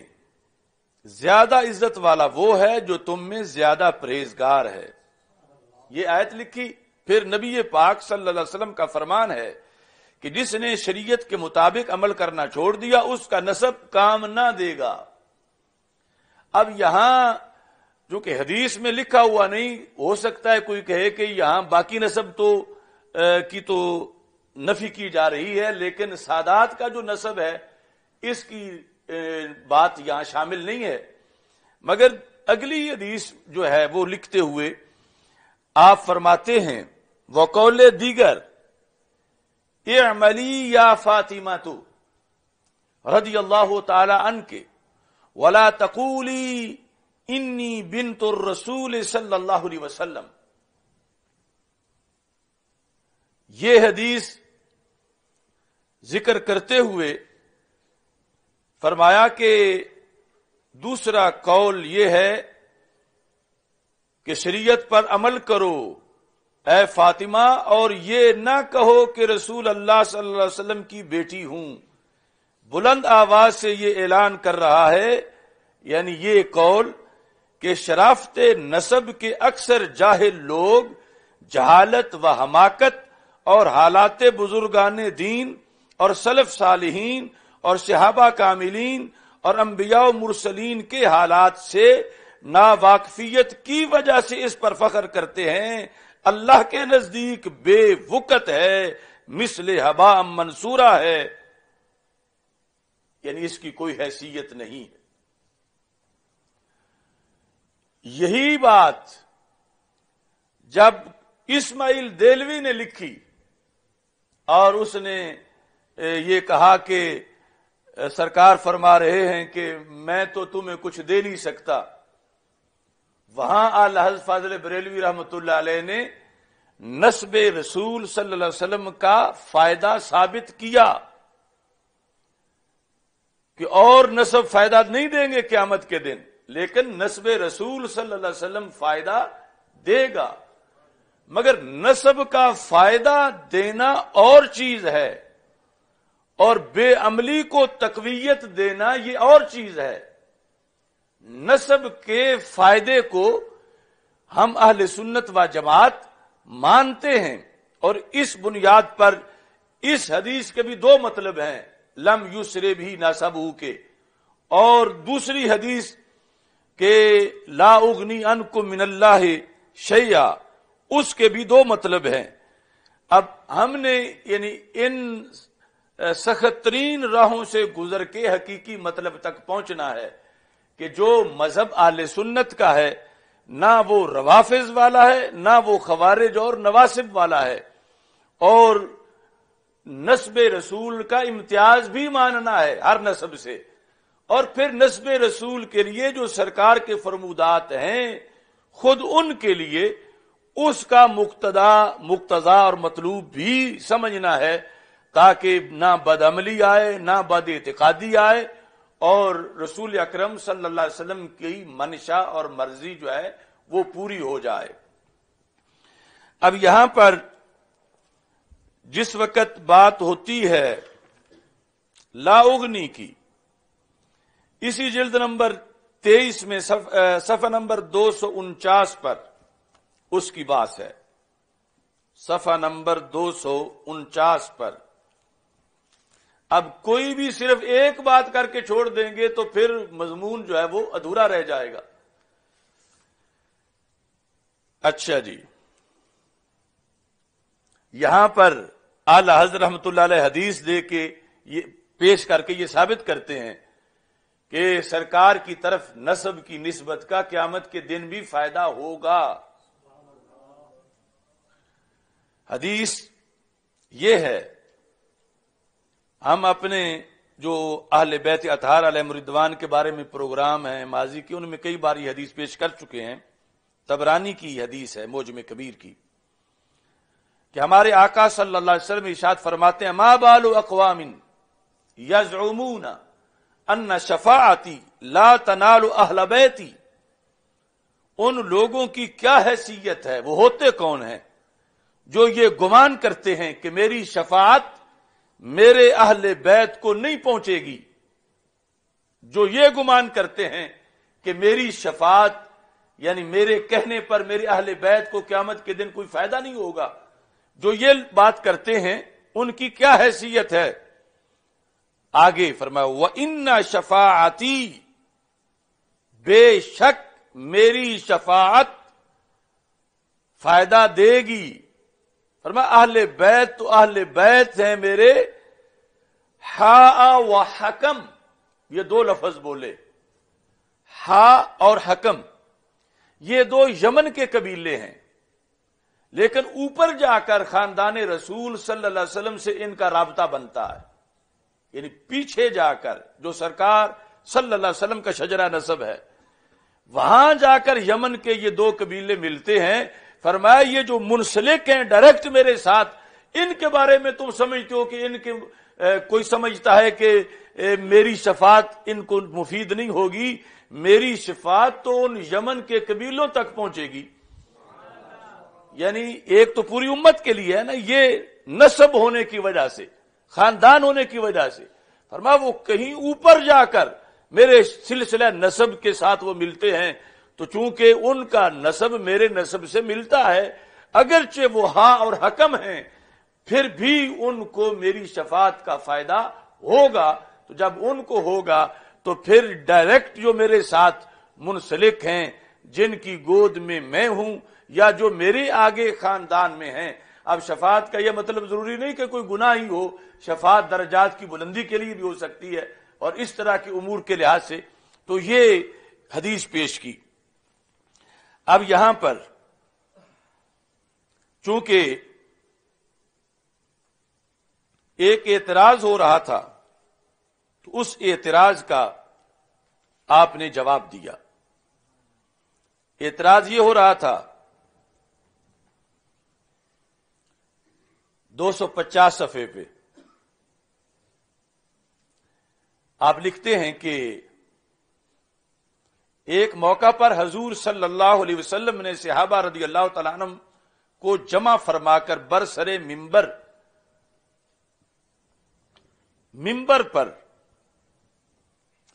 زیادہ عزت والا وہ ہے جو تم میں زیادہ پرہیزگار ہے. یہ آیت لکھی. پھر نبی پاک صلی اللہ علیہ وسلم کا فرمان ہے کہ جس نے شریعت کے مطابق عمل کرنا چھوڑ دیا اس کا نسب کام نہ دے گا. اب یہاں جو کہ حدیث میں لکھا ہوا نہیں، ہو سکتا ہے کوئی کہے کہ یہاں باقی نسب کی تو نفی کی جا رہی ہے، لیکن سادات کا جو نسب ہے اس کی بات یہاں شامل نہیں ہے. مگر اگلی حدیث جو ہے وہ لکھتے ہوئے آپ فرماتے ہیں وقول دیگر اعملی یا فاطمہ تو رضی اللہ تعالی عنک ولا تقولی انی بنت الرسول صلی اللہ علیہ وسلم. یہ حدیث ذکر کرتے ہوئے فرمایا کہ دوسرا قول یہ ہے کہ شریعت پر عمل کرو اے فاطمہ، اور یہ نہ کہو کہ رسول اللہ صلی اللہ علیہ وسلم کی بیٹی ہوں. بلند آواز سے یہ اعلان کر رہا ہے، یعنی یہ قول کہ شرافت نسب کے اکثر جاہل لوگ جہالت و حماقت اور حالات بزرگان دین اور سلف صالحین اور صحابہ کاملین اور انبیاء و مرسلین کے حالات سے ناواقفیت کی وجہ سے اس پر فخر کرتے ہیں، اللہ کے نزدیک بے وقت ہے، مثل ہباء منصورہ ہے، یعنی اس کی کوئی حیثیت نہیں ہے۔ یہی بات جب اسماعیل دہلوی نے لکھی اور اس نے یہ کہا کہ سرکار فرما رہے ہیں کہ میں تو تمہیں کچھ دے نہیں سکتا، وہاں اعلی حضرت فاضل بریلوی رحمۃ اللہ علیہ نے نسب رسول صلی اللہ علیہ وسلم کا فائدہ ثابت کیا کہ اور نسب فائدہ نہیں دیں گے قیامت کے دن، لیکن نسب رسول صلی اللہ علیہ وسلم فائدہ دے گا، مگر نسب کا فائدہ دینا اور چیز ہے اور بے عملی کو تقویت دینا یہ اور چیز ہے۔ نسب کے فائدے کو ہم اہل سنت و جماعت مانتے ہیں، اور اس بنیاد پر اس حدیث کے بھی دو مطلب ہیں، لم یسر بھی نسبہ کے، اور دوسری حدیث کہ لا اغنی عنکم من اللہ شیئا، اس کے بھی دو مطلب ہیں۔ اب ہم نے یعنی ان سخت ترین راہوں سے گزر کے حقیقی مطلب تک پہنچنا ہے کہ جو مذہب اہل سنت کا ہے نہ وہ روافض والا ہے، نہ وہ خوارج اور نواسب والا ہے، اور نسب رسول کا امتیاز بھی ماننا ہے ہر نسب سے، اور پھر نسب رسول کے لیے جو سرکار کے فرمودات ہیں خود ان کے لیے اس کا مقتضا اور مطلوب بھی سمجھنا ہے، تاکہ نہ بد عملی آئے نہ بد اعتقادی آئے، اور رسول اکرم صلی اللہ علیہ وسلم کی منشا اور مرضی جو ہے وہ پوری ہو جائے۔ اب یہاں پر جس وقت بات ہوتی ہے لا اغنی کی، اسی جلد نمبر 23 میں صفحہ نمبر 249 پر اس کی بات ہے، صفحہ نمبر 249 پر۔ اب کوئی بھی صرف ایک بات کر کے چھوڑ دیں گے تو پھر مضمون جو ہے وہ ادھورا رہ جائے گا۔ اچھا جی، یہاں پر اعلی حضرت رحمۃ اللہ علیہ حدیث دے کے یہ پیش کر کے یہ ثابت کرتے ہیں کہ سرکار کی طرف نسب کی نسبت کا قیامت کے دن بھی فائدہ ہوگا۔ حدیث یہ ہے، ہم اپنے جو اہل بیت اطہار علیہم رضوان کے بارے میں پروگرام ہیں ماضی کی، ان میں کئی بار یہ حدیث پیش کر چکے ہیں۔ طبرانی کی حدیث ہے معجم کبیر کی، کہ ہمارے آقا صلی اللہ علیہ وسلم ارشاد فرماتے ہیں ما بال اقوام یزعمون ان شفاعتی لا تنال اہل بیتی، ان لوگوں کی کیا حیثیت ہے، وہ ہوتے کون ہیں جو یہ گمان کرتے ہیں کہ میری شفاعت میرے اہل بیت کو نہیں پہنچے گی، جو یہ گمان کرتے ہیں کہ میری شفاعت یعنی میرے کہنے پر میرے اہل بیت کو قیامت کے دن کوئی فائدہ نہیں ہوگا، جو یہ بات کرتے ہیں ان کی کیا حیثیت ہے۔ آگے فرمایا وَإِنَّ شَفَاعَتِي، بے شک میری شفاعت فائدہ دے گی۔ فرمایا اہل بیت تو اہل بیت ہیں میرے، ہا و حکم، یہ دو لفظ بولے، ہا اور حکم، یہ دو یمن کے قبیلے ہیں، لیکن اوپر جا کر خاندان رسول صلی اللہ علیہ وسلم سے ان کا رابطہ بنتا ہے، یعنی پیچھے جا کر جو سرکار صلی اللہ علیہ وسلم کا شجرہ نسب ہے، وہاں جا کر یمن کے یہ دو قبیلے ملتے ہیں۔ فرمایا یہ جو منسلک ہیں ڈائریکٹ میرے ساتھ، ان کے بارے میں تم سمجھتے ہو کہ ان کے کوئی سمجھتا ہے کہ میری شفاعت ان کو مفید نہیں ہوگی، میری شفاعت تو ان یمن کے قبیلوں تک پہنچے گی، یعنی ایک تو پوری امت کے لیے ہے نا، یہ نسب ہونے کی وجہ سے، خاندان ہونے کی وجہ سے۔ فرمایا وہ کہیں اوپر جا کر میرے سلسلہ نسب کے ساتھ وہ ملتے ہیں، تو چونکہ ان کا نسب میرے نسب سے ملتا ہے، اگرچہ وہ ہاں اور حکم ہیں، پھر بھی ان کو میری شفاعت کا فائدہ ہوگا. تو جب ان کو ہوگا تو پھر ڈائریکٹ جو میرے ساتھ منسلک ہیں، جن کی گود میں ہوں یا جو میرے آگے خاندان میں ہیں. اب شفاعت کا یہ مطلب ضروری نہیں کہ کوئی گناہ ہی ہو، شفاعت درجات کی بلندی کے لیے بھی ہو سکتی ہے اور اس طرح کے امور کے لحاظ سے. تو یہ حدیث پیش کی. اب یہاں پر چونکہ ایک اعتراض ہو رہا تھا تو اس اعتراض کا آپ نے جواب دیا. اعتراض یہ ہو رہا تھا 250 صفحے پہ آپ لکھتے ہیں کہ ایک موقع پر حضور صلی اللہ علیہ وسلم نے صحابہ رضی اللہ تعالیٰ عنہ کو جمع فرما کر برسر ممبر پر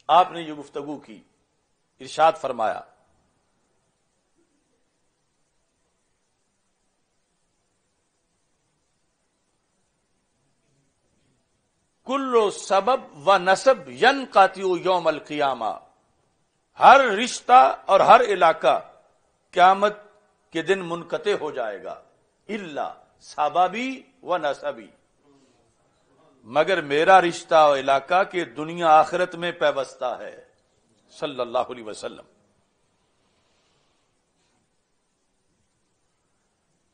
آپ نے یہ گفتگو کی. ارشاد فرمایا کل سبب و نسب ینقطع یوم القیامہ، ہر رشتہ اور ہر علاقہ قیامت کے دن منقطع ہو جائے گا. الا سببی و نسبی، مگر میرا رشتہ اور علاقہ کہ دنیا آخرت میں پیوستہ ہے. صلی اللہ علیہ وسلم.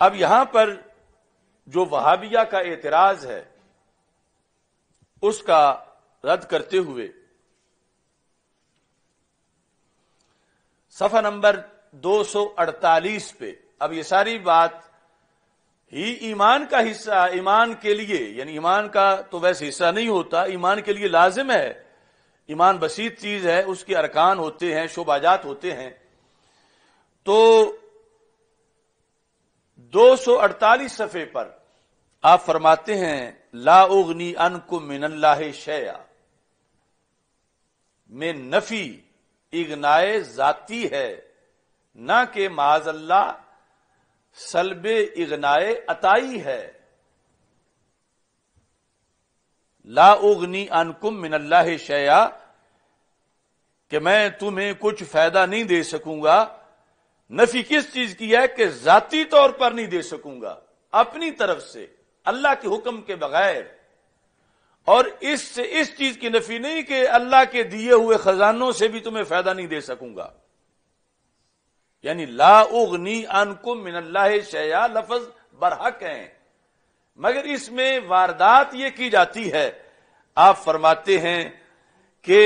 اب یہاں پر جو وہابیہ کا اعتراض ہے اس کا رد کرتے ہوئے صفحہ نمبر 248 پہ، اب یہ ساری بات ہی ایمان کا حصہ، ایمان کے لیے، یعنی ایمان کا تو ویسے حصہ نہیں ہوتا، ایمان کے لیے لازم ہے. ایمان بسیط چیز ہے، اس کے ارکان ہوتے ہیں، شعبات ہوتے ہیں. تو 248 صفحے پر آپ فرماتے ہیں لا اغنی عنکم من اللہ شیئا، میں نفی اغنائے ذاتی ہے، نہ کہ معاذ اللہ سلب اغنائے عطائی ہے. لا اغنی عنکم من اللہ شیئا، کہ میں تمہیں کچھ فائدہ نہیں دے سکوں گا. نفی کس چیز کی ہے؟ کہ ذاتی طور پر نہیں دے سکوں گا، اپنی طرف سے اللہ کے حکم کے بغیر. اور اس سے اس چیز کی نفی نہیں کہ اللہ کے دیے ہوئے خزانوں سے بھی تمہیں فائدہ نہیں دے سکوں گا. یعنی لا اغنی عنکم من اللہ شیئا لفظ برحق ہیں، مگر اس میں واردات یہ کی جاتی ہے. آپ فرماتے ہیں کہ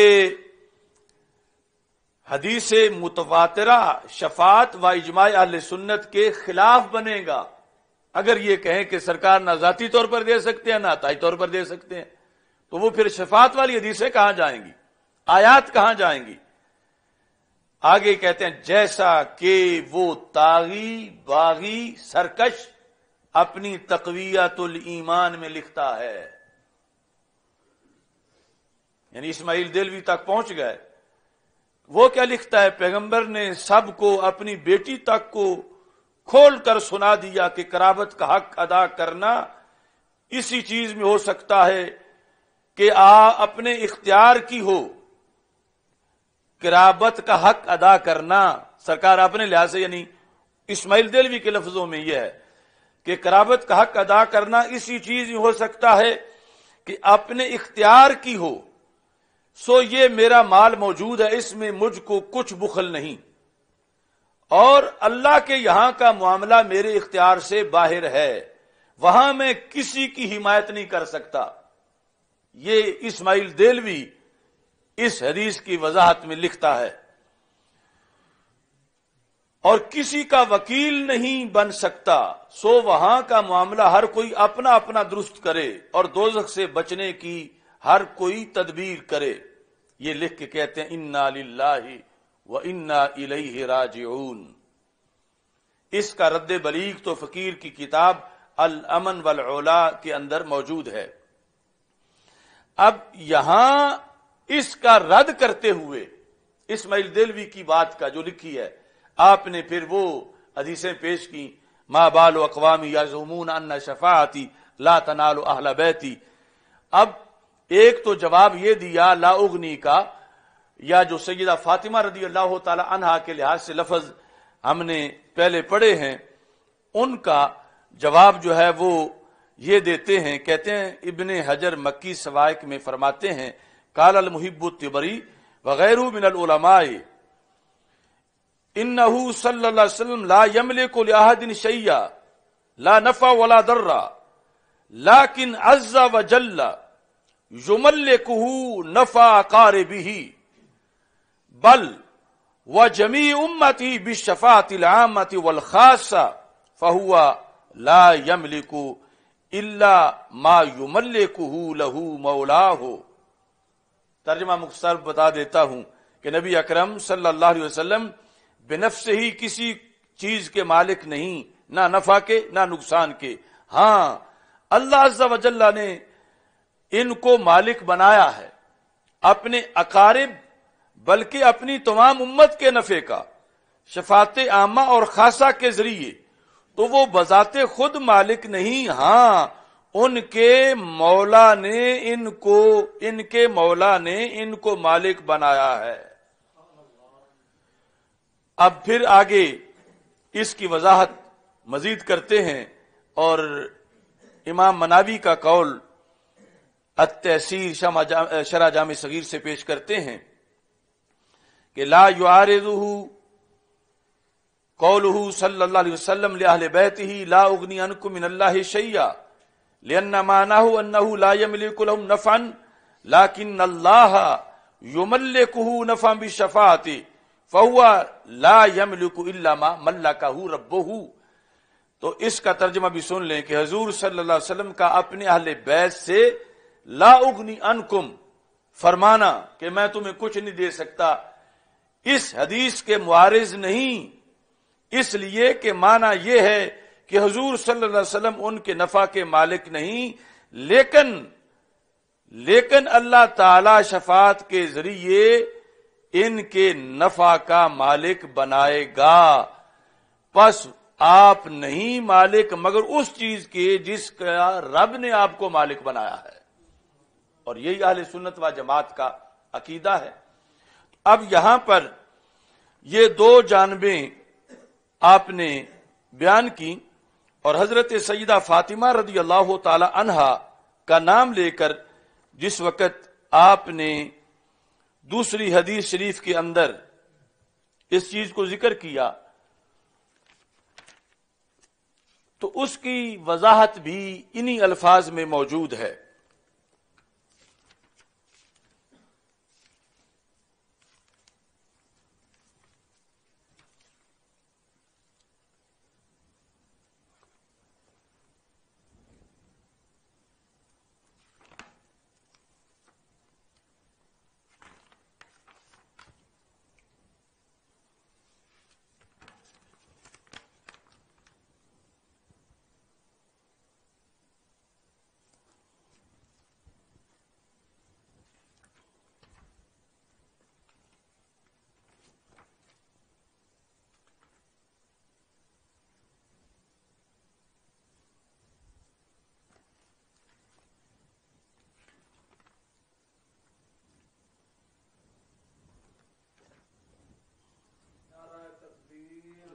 حدیث متواترہ شفاعت و اجماع اہل سنت کے خلاف بنے گا اگر یہ کہیں کہ سرکار نہ ذاتی طور پر دے سکتے ہیں نہ عطائی طور پر دے سکتے ہیں. تو وہ پھر شفاعت والی حدیثیں کہاں جائیں گی، آیات کہاں جائیں گی؟ آگے کہتے ہیں جیسا کہ وہ طاغی باغی سرکش اپنی تقویت الایمان میں لکھتا ہے. یعنی اسماعیل دہلوی تک پہنچ گئے. وہ کیا لکھتا ہے؟ پیغمبر نے سب کو اپنی بیٹی تک کو کھول کر سنا دیا کہ قرابت کا حق ادا کرنا اسی چیز میں ہو سکتا ہے کہ اپنے اختیار کی ہو. قرابت کا حق ادا کرنا سرکار اپنے لحاظ سے، یعنی اسماعیل دہلوی کے لفظوں میں یہ ہے کہ قرابت کا حق ادا کرنا اسی چیز میں ہو سکتا ہے کہ اپنے اختیار کی ہو. سو یہ میرا مال موجود ہے، اس میں مجھ کو کچھ بخل نہیں، اور اللہ کے یہاں کا معاملہ میرے اختیار سے باہر ہے، وہاں میں کسی کی حمایت نہیں کر سکتا. یہ اسماعیل دہلوی اس حدیث کی وضاحت میں لکھتا ہے. اور کسی کا وکیل نہیں بن سکتا، سو وہاں کا معاملہ ہر کوئی اپنا اپنا درست کرے اور دوزخ سے بچنے کی ہر کوئی تدبیر کرے. یہ لکھ کے کہتے ہیں انا للہ و انا الیہ راجعون. اس کا رد بلیغ تو فقیر کی کتاب الامن والعلا کے اندر موجود ہے. اب یہاں اس کا رد کرتے ہوئے اسماعیل دہلوی کی بات کا جو لکھی ہے، آپ نے پھر وہ حدیثیں پیش کی ما بال اقوام یزعمون ان شفاعتی لا تنالوا اہل بیتی. اب ایک تو جواب یہ دیا لا اغنی کا، یا جو سیدہ فاطمہ رضی اللہ تعالی عنہا کے لحاظ سے لفظ ہم نے پہلے پڑھے ہیں، ان کا جواب جو ہے وہ یہ دیتے ہیں. کہتے ہیں ابن حجر مکی سوائق میں فرماتے ہیں قال المحب الطبری وغیرہ من العلماء انہ صلی اللہ علیہ وسلم لا یملک لأحد شیئا لا نفع ولا ضر لیکن عز وجل یملکہ نفع اقاربہ بل وجمیع امتی بالشفاعۃ العامۃ والخاصہ فہو لا یملک الا ما یملکہ لہ مولاہ. ترجمہ مختصر بتا دیتا ہوں کہ نبی اکرم صلی اللہ علیہ وسلم بنفس ہی کسی چیز کے مالک نہیں، نہ نفع کے نہ نقصان کے. ہاں اللہ عز و جل نے ان کو مالک بنایا ہے اپنے اقارب بلکہ اپنی تمام امت کے نفع کا، شفاعت عامہ اور خاصہ کے ذریعے. تو وہ بذات خود مالک نہیں، ہاں ان کے مولا نے ان کو مالک بنایا ہے. اب پھر آگے اس کی وضاحت مزید کرتے ہیں اور امام مناوی کا قول التحسیر شرح جامع صغیر سے پیش کرتے ہیں کہ لا یعارضہ قولہ صلی اللہ علیہ وسلم لأہل بیتہ لا اغنی عنکم من اللہ شیئا لأن معناہ انہ لا یملک لهم نفعا لیکن اللہ یملکہ نفعا بالشفاعۃ فہو لا یملک الا ما ملکہ ربہ. تو اس کا ترجمہ بھی سن لیں کہ حضور صلی اللہ علیہ وسلم کا اپنے اہل بیت سے لا اغنی عنکم فرمانا کہ میں تمہیں کچھ نہیں دے سکتا، اس حدیث کے معارض نہیں، اس لیے کہ معنی یہ ہے کہ حضور صلی اللہ علیہ وسلم ان کے نفع کے مالک نہیں، لیکن اللہ تعالی شفاعت کے ذریعے ان کے نفع کا مالک بنائے گا. پس آپ نہیں مالک مگر اس چیز کے جس کا رب نے آپ کو مالک بنایا ہے، اور یہی اہل سنت و جماعت کا عقیدہ ہے. اب یہاں پر یہ دو جانبیں آپ نے بیان کی اور حضرت سیدہ فاطمہ رضی اللہ تعالی عنہا کا نام لے کر جس وقت آپ نے دوسری حدیث شریف کے اندر اس چیز کو ذکر کیا تو اس کی وضاحت بھی انہی الفاظ میں موجود ہے.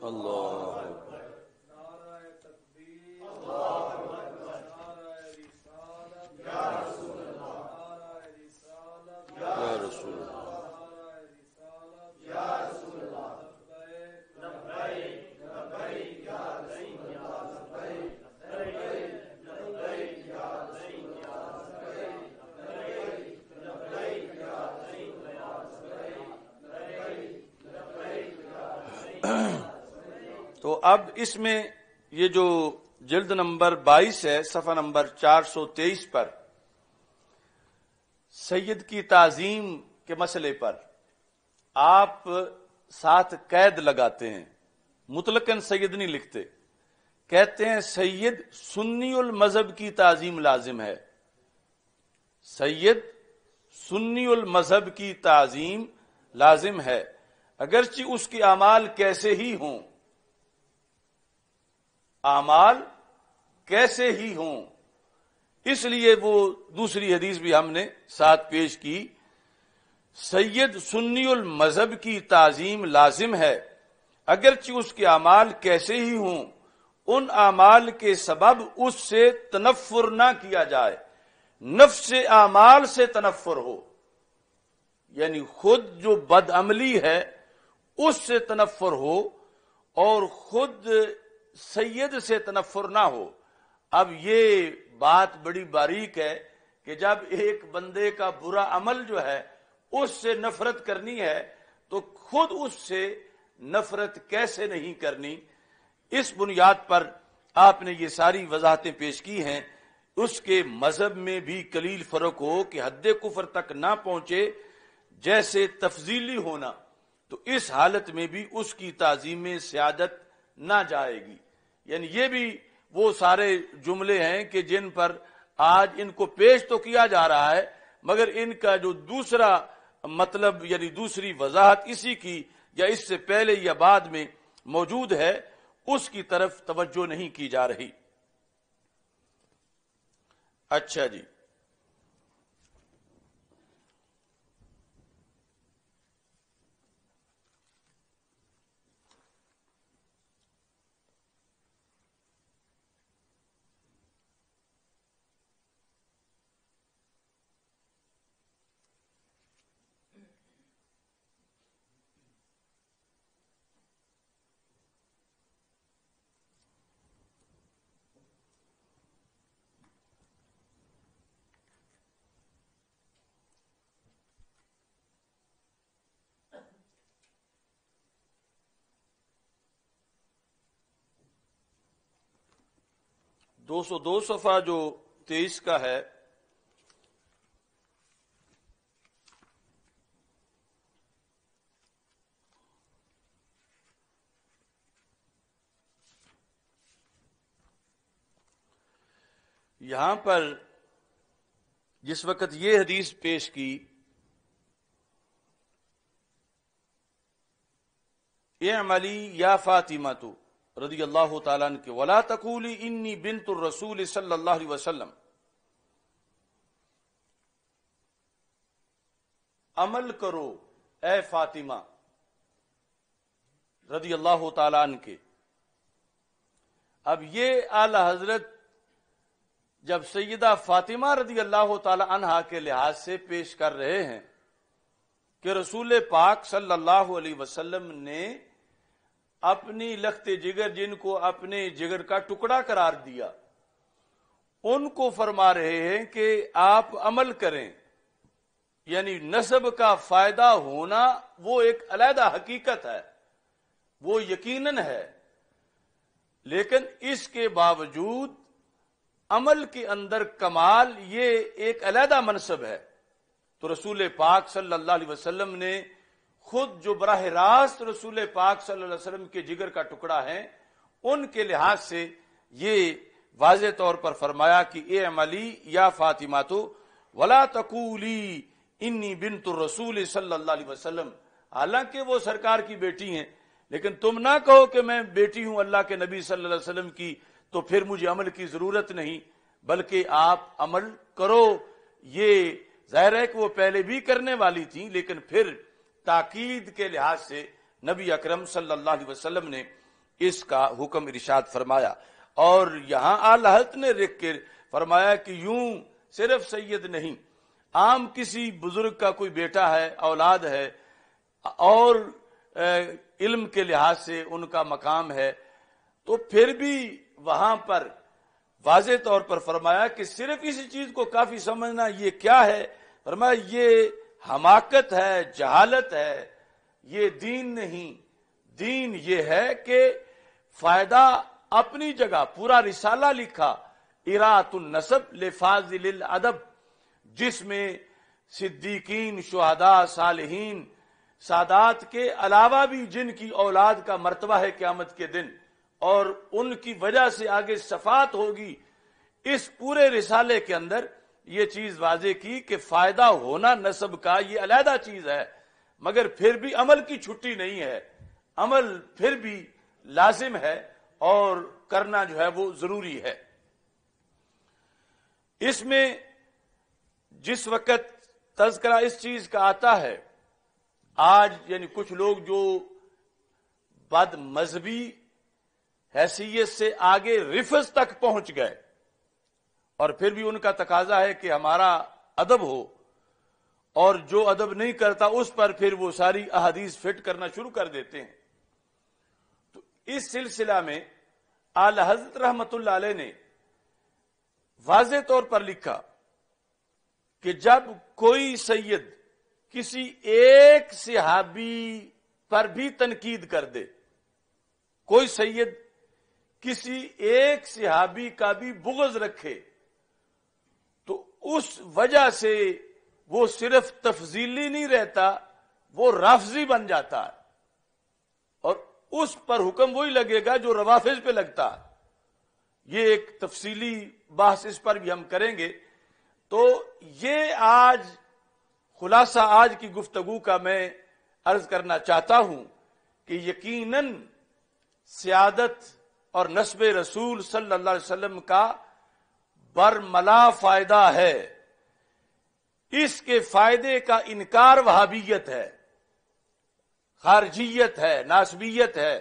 اللہ یا رسول تو اب اس میں یہ جو جلد نمبر 22 ہے صفحہ نمبر 423 پر سید کی تعظیم کے مسئلے پر آپ ساتھ قید لگاتے ہیں، مطلقاً سید نہیں لکھتے، کہتے ہیں سید سنی المذہب کی تعظیم لازم ہے. سید سنی المذہب کی تعظیم لازم ہے اگرچہ اس کے اعمال کیسے ہی ہوں، اعمال کیسے ہی ہوں، اس لیے وہ دوسری حدیث بھی ہم نے ساتھ پیش کی، سید سنی المذہب کی تعظیم لازم ہے، اگرچہ اس کے اعمال کیسے ہی ہوں، ان اعمال کے سبب اس سے تنفر نہ کیا جائے، نفس اعمال سے تنفر ہو، یعنی خود جو بد عملی ہے اس سے تنفر ہو اور خود سید سے تنفر نہ ہو۔ اب یہ بات بڑی باریک ہے کہ جب ایک بندے کا برا عمل جو ہے اس سے نفرت کرنی ہے تو خود اس سے نفرت کیسے نہیں کرنی۔ اس بنیاد پر آپ نے یہ ساری وضاحتیں پیش کی ہیں۔ اس کے مذہب میں بھی قلیل فرق ہو کہ حد کفر تک نہ پہنچے، جیسے تفضیلی ہونا، تو اس حالت میں بھی اس کی تعظیم میں سیادت نہ جائے گی۔ یعنی یہ بھی وہ سارے جملے ہیں کہ جن پر آج ان کو پیش تو کیا جا رہا ہے، مگر ان کا جو دوسرا مطلب یعنی دوسری وضاحت اسی کی یا اس سے پہلے یا بعد میں موجود ہے، اس کی طرف توجہ نہیں کی جا رہی۔ اچھا جی، دو سو دو صفحہ جو 23 کا ہے، یہاں پر جس وقت یہ حدیث پیش کی، اعملی یا فاطمہ تو رضی اللہ تعالیٰ عنہ کے ولا تقولی انی بنت الرسول صلی اللہ علیہ وسلم، عمل کرو اے فاطمہ رضی اللہ تعالیٰ عنہ کے۔ اب یہ اعلی حضرت جب سیدہ فاطمہ رضی اللہ تعالی عنہا کے لحاظ سے پیش کر رہے ہیں کہ رسول پاک صلی اللہ علیہ وسلم نے اپنی لخت جگر، جن کو اپنے جگر کا ٹکڑا قرار دیا، ان کو فرما رہے ہیں کہ آپ عمل کریں، یعنی نسب کا فائدہ ہونا وہ ایک علیحدہ حقیقت ہے، وہ یقیناً ہے، لیکن اس کے باوجود عمل کے اندر کمال یہ ایک علیحدہ منصب ہے۔ تو رسول پاک صلی اللہ علیہ وسلم نے خود جو براہ راست رسول پاک صلی اللہ علیہ وسلم کے جگر کا ٹکڑا ہے، ان کے لحاظ سے یہ واضح طور پر فرمایا کہ اے عملی یا فاطمہ تو ولا تقولی انی بنت الرسول صلی اللہ علیہ وسلم، حالانکہ وہ سرکار کی بیٹی ہیں، لیکن تم نہ کہو کہ میں بیٹی ہوں اللہ کے نبی صلی اللہ علیہ وسلم کی تو پھر مجھے عمل کی ضرورت نہیں، بلکہ آپ عمل کرو۔ یہ ظاہر ہے کہ وہ پہلے بھی کرنے والی تھیں، لیکن پھر تاکید کے لحاظ سے نبی اکرم صلی اللہ علیہ وسلم نے اس کا حکم ارشاد فرمایا۔ اور یہاں اعلی حضرت نے لکھ کے فرمایا کہ یوں صرف سید نہیں، عام کسی بزرگ کا کوئی بیٹا ہے، اولاد ہے، اور علم کے لحاظ سے ان کا مقام ہے، تو پھر بھی وہاں پر واضح طور پر فرمایا کہ صرف اسی چیز کو کافی سمجھنا یہ کیا ہے؟ فرمایا یہ حماقت ہے، جہالت ہے، یہ دین نہیں۔ دین یہ ہے کہ فائدہ اپنی جگہ، پورا رسالہ لکھا اراۃ النسب لفاضل الادب، جس میں صدیقین، شہداء، صالحین، سادات کے علاوہ بھی جن کی اولاد کا مرتبہ ہے قیامت کے دن اور ان کی وجہ سے آگے شفاعت ہوگی، اس پورے رسالے کے اندر یہ چیز واضح کی کہ فائدہ ہونا نسب کا یہ علیحدہ چیز ہے، مگر پھر بھی عمل کی چھٹی نہیں ہے، عمل پھر بھی لازم ہے اور کرنا جو ہے وہ ضروری ہے۔ اس میں جس وقت تذکرہ اس چیز کا آتا ہے، آج یعنی کچھ لوگ جو بد مذہبی حیثیت سے آگے رفض تک پہنچ گئے، اور پھر بھی ان کا تقاضا ہے کہ ہمارا ادب ہو، اور جو ادب نہیں کرتا اس پر پھر وہ ساری احادیث فٹ کرنا شروع کر دیتے ہیں۔ تو اس سلسلہ میں اعلی حضرت رحمت اللہ علیہ نے واضح طور پر لکھا کہ جب کوئی سید کسی ایک صحابی پر بھی تنقید کر دے، کوئی سید کسی ایک صحابی کا بھی بغض رکھے، تو اس وجہ سے وہ صرف تفضیلی نہیں رہتا، وہ رافضی بن جاتا ہے، اور اس پر حکم وہی لگے گا جو روافض پہ لگتا ہے۔ یہ ایک تفصیلی بحث اس پر بھی ہم کریں گے۔ تو یہ آج خلاصہ آج کی گفتگو کا میں عرض کرنا چاہتا ہوں کہ یقیناً سیادت اور نسب رسول صلی اللہ علیہ وسلم کا برملا فائدہ ہے، اس کے فائدے کا انکار وہابیت ہے، خارجیت ہے، ناسبیت ہے۔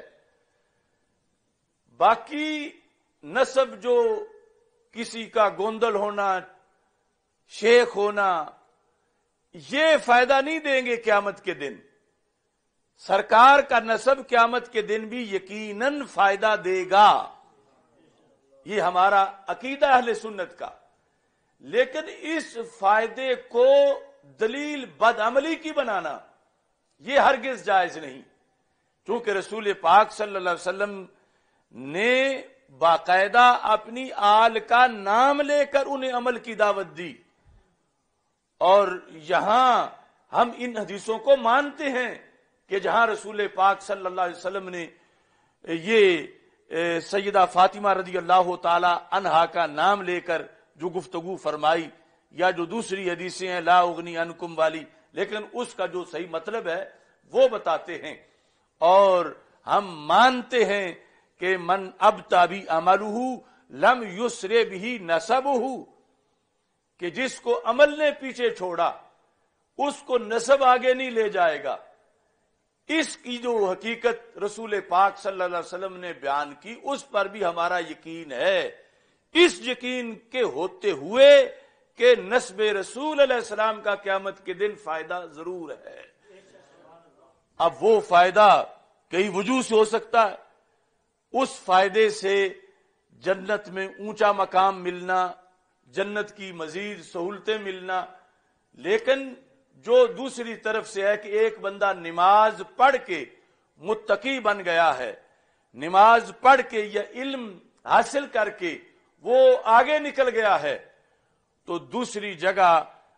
باقی نسب جو کسی کا گوندل ہونا، شیخ ہونا، یہ فائدہ نہیں دیں گے قیامت کے دن۔ سرکار کا نسب قیامت کے دن بھی یقیناً فائدہ دے گا، یہ ہمارا عقیدہ اہل سنت کا۔ لیکن اس فائدے کو دلیل بدعملی کی بنانا یہ ہرگز جائز نہیں، چونکہ رسول پاک صلی اللہ علیہ وسلم نے باقاعدہ اپنی آل کا نام لے کر انہیں عمل کی دعوت دی، اور یہاں ہم ان حدیثوں کو مانتے ہیں کہ جہاں رسول پاک صلی اللہ علیہ وسلم نے یہ سیدہ فاطمہ رضی اللہ تعالی عنہا کا نام لے کر جو گفتگو فرمائی، یا جو دوسری حدیثیں ہیں لا اغنی عنکم والی، لیکن اس کا جو صحیح مطلب ہے وہ بتاتے ہیں، اور ہم مانتے ہیں کہ من ابطأ بعملہ لم یسر بہ نسبہ، کہ جس کو عمل نے پیچھے چھوڑا اس کو نسب آگے نہیں لے جائے گا۔ اس کی جو حقیقت رسول پاک صلی اللہ علیہ وسلم نے بیان کی، اس پر بھی ہمارا یقین ہے، اس یقین کے ہوتے ہوئے کہ نسب رسول علیہ السلام کا قیامت کے دن فائدہ ضرور ہے۔ اب وہ فائدہ کئی وجوہ سے ہو سکتا ہے، اس فائدے سے جنت میں اونچا مقام ملنا، جنت کی مزید سہولتیں ملنا، لیکن جو دوسری طرف سے ہے کہ ایک بندہ نماز پڑھ کے متقی بن گیا ہے، نماز پڑھ کے یا علم حاصل کر کے وہ آگے نکل گیا ہے، تو دوسری جگہ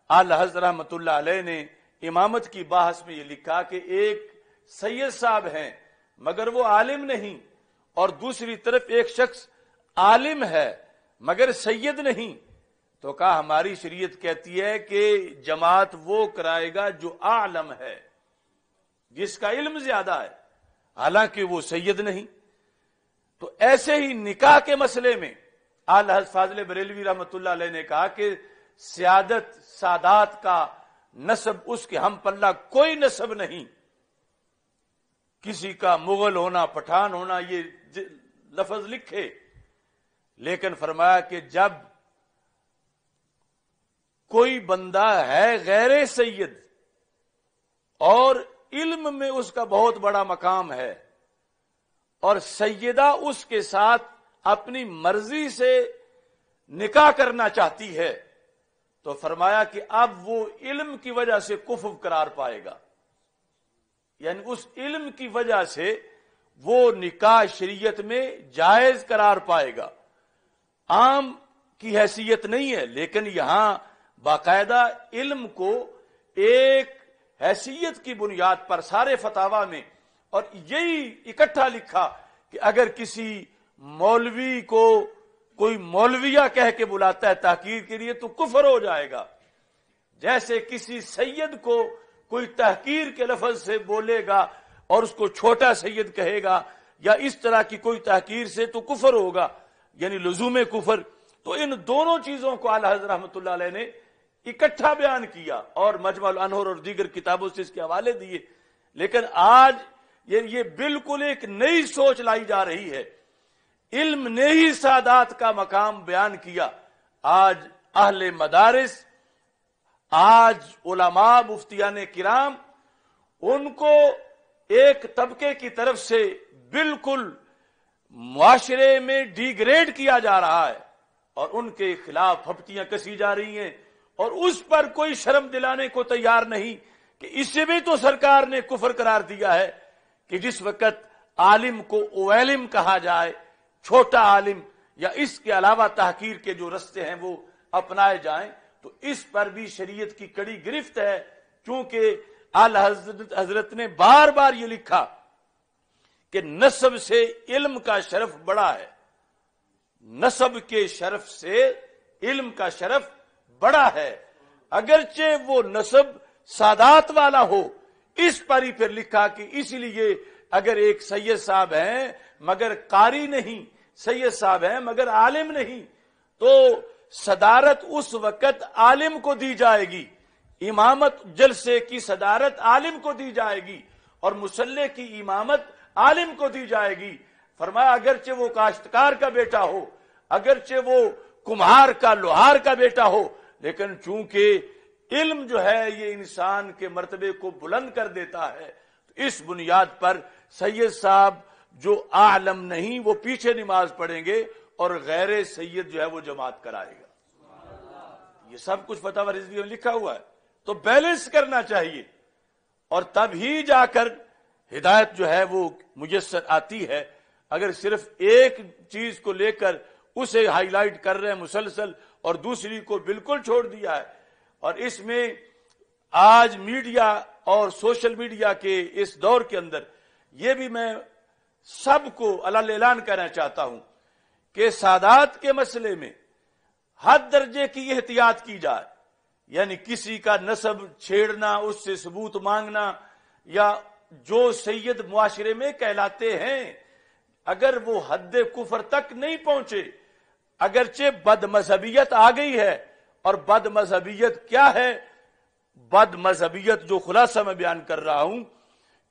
اعلی حضرت رحمت اللہ علیہ نے امامت کی بحث میں یہ لکھا کہ ایک سید صاحب ہیں مگر وہ عالم نہیں، اور دوسری طرف ایک شخص عالم ہے مگر سید نہیں، تو کہا ہماری شریعت کہتی ہے کہ جماعت وہ کرائے گا جو عالم ہے، جس کا علم زیادہ ہے، حالانکہ وہ سید نہیں۔ تو ایسے ہی نکاح کے مسئلے میں اعلی حضرت فاضل بریلوی رحمۃ اللہ علیہ نے کہا کہ سیادت سادات کا نسب اس کے ہم پلہ کوئی نسب نہیں، کسی کا مغل ہونا، پٹھان ہونا، یہ لفظ لکھے، لیکن فرمایا کہ جب کوئی بندہ ہے غیر سید اور علم میں اس کا بہت بڑا مقام ہے، اور سیدہ اس کے ساتھ اپنی مرضی سے نکاح کرنا چاہتی ہے، تو فرمایا کہ اب وہ علم کی وجہ سے کفر قرار پائے گا، یعنی اس علم کی وجہ سے وہ نکاح شریعت میں جائز قرار پائے گا، عام کی حیثیت نہیں ہے، لیکن یہاں باقاعدہ علم کو ایک حیثیت کی بنیاد پر سارے فتاوا میں، اور یہی اکٹھا لکھا کہ اگر کسی مولوی کو کوئی مولویہ کہہ کے بلاتا ہے تحقیر کے لیے تو کفر ہو جائے گا، جیسے کسی سید کو کوئی تحقیر کے لفظ سے بولے گا اور اس کو چھوٹا سید کہے گا یا اس طرح کی کوئی تحقیر سے تو کفر ہوگا، یعنی لزوم کفر۔ تو ان دونوں چیزوں کو اعلی حضرت رحمۃ اللہ علیہ نے اکٹھا بیان کیا اور مجمع الانہر اور دیگر کتابوں سے اس کے حوالے دیے. لیکن آج یہ بالکل ایک نئی سوچ لائی جا رہی ہے. علم نے ہی سعادت کا مقام بیان کیا. آج اہل مدارس، آج علماء مفتیان کرام، ان کو ایک طبقے کی طرف سے بالکل معاشرے میں ڈی گریڈ کیا جا رہا ہے اور ان کے خلاف پھپتیاں کسی جا رہی ہیں، اور اس پر کوئی شرم دلانے کو تیار نہیں کہ اسے بھی تو سرکار نے کفر قرار دیا ہے کہ جس وقت عالم کو اویلم کہا جائے، چھوٹا عالم، یا اس کے علاوہ تحقیر کے جو رستے ہیں وہ اپنائے جائیں، تو اس پر بھی شریعت کی کڑی گرفت ہے. کیونکہ اعلی حضرت نے بار بار یہ لکھا کہ نسب سے علم کا شرف بڑا ہے، نسب کے شرف سے علم کا شرف بڑا ہے، اگرچہ وہ نسب سادات والا ہو. اس پر ہی پھر لکھا کہ اس لیے اگر ایک سید صاحب ہیں مگر قاری نہیں، سید صاحب ہیں مگر عالم نہیں، تو صدارت اس وقت عالم کو دی جائے گی، امامت جلسے کی صدارت عالم کو دی جائے گی، اور مصلی کی امامت عالم کو دی جائے گی. فرمایا اگرچہ وہ کاشتکار کا بیٹا ہو، اگرچہ وہ کمہار کا لوہار کا بیٹا ہو، لیکن چونکہ علم جو ہے یہ انسان کے مرتبے کو بلند کر دیتا ہے، تو اس بنیاد پر سید صاحب جو عالم نہیں وہ پیچھے نماز پڑھیں گے اور غیر سید جو ہے وہ جماعت کرائے گا. یہ سب کچھ فتاوی رضویہ میں لکھا ہوا ہے. تو بیلنس کرنا چاہیے، اور تب ہی جا کر ہدایت جو ہے وہ میسر آتی ہے. اگر صرف ایک چیز کو لے کر اسے ہائی لائٹ کر رہے ہیں مسلسل اور دوسری کو بالکل چھوڑ دیا ہے، اور اس میں آج میڈیا اور سوشل میڈیا کے اس دور کے اندر یہ بھی میں سب کو علل اعلان کرنا چاہتا ہوں کہ سادات کے مسئلے میں حد درجے کی احتیاط کی جائے. یعنی کسی کا نسب چھیڑنا، اس سے ثبوت مانگنا، یا جو سید معاشرے میں کہلاتے ہیں اگر وہ حد کفر تک نہیں پہنچے، اگرچہ بد مذہبیت آ گئی ہے. اور بد مذہبیت کیا ہے؟ بد مذہبیت جو خلاصہ میں بیان کر رہا ہوں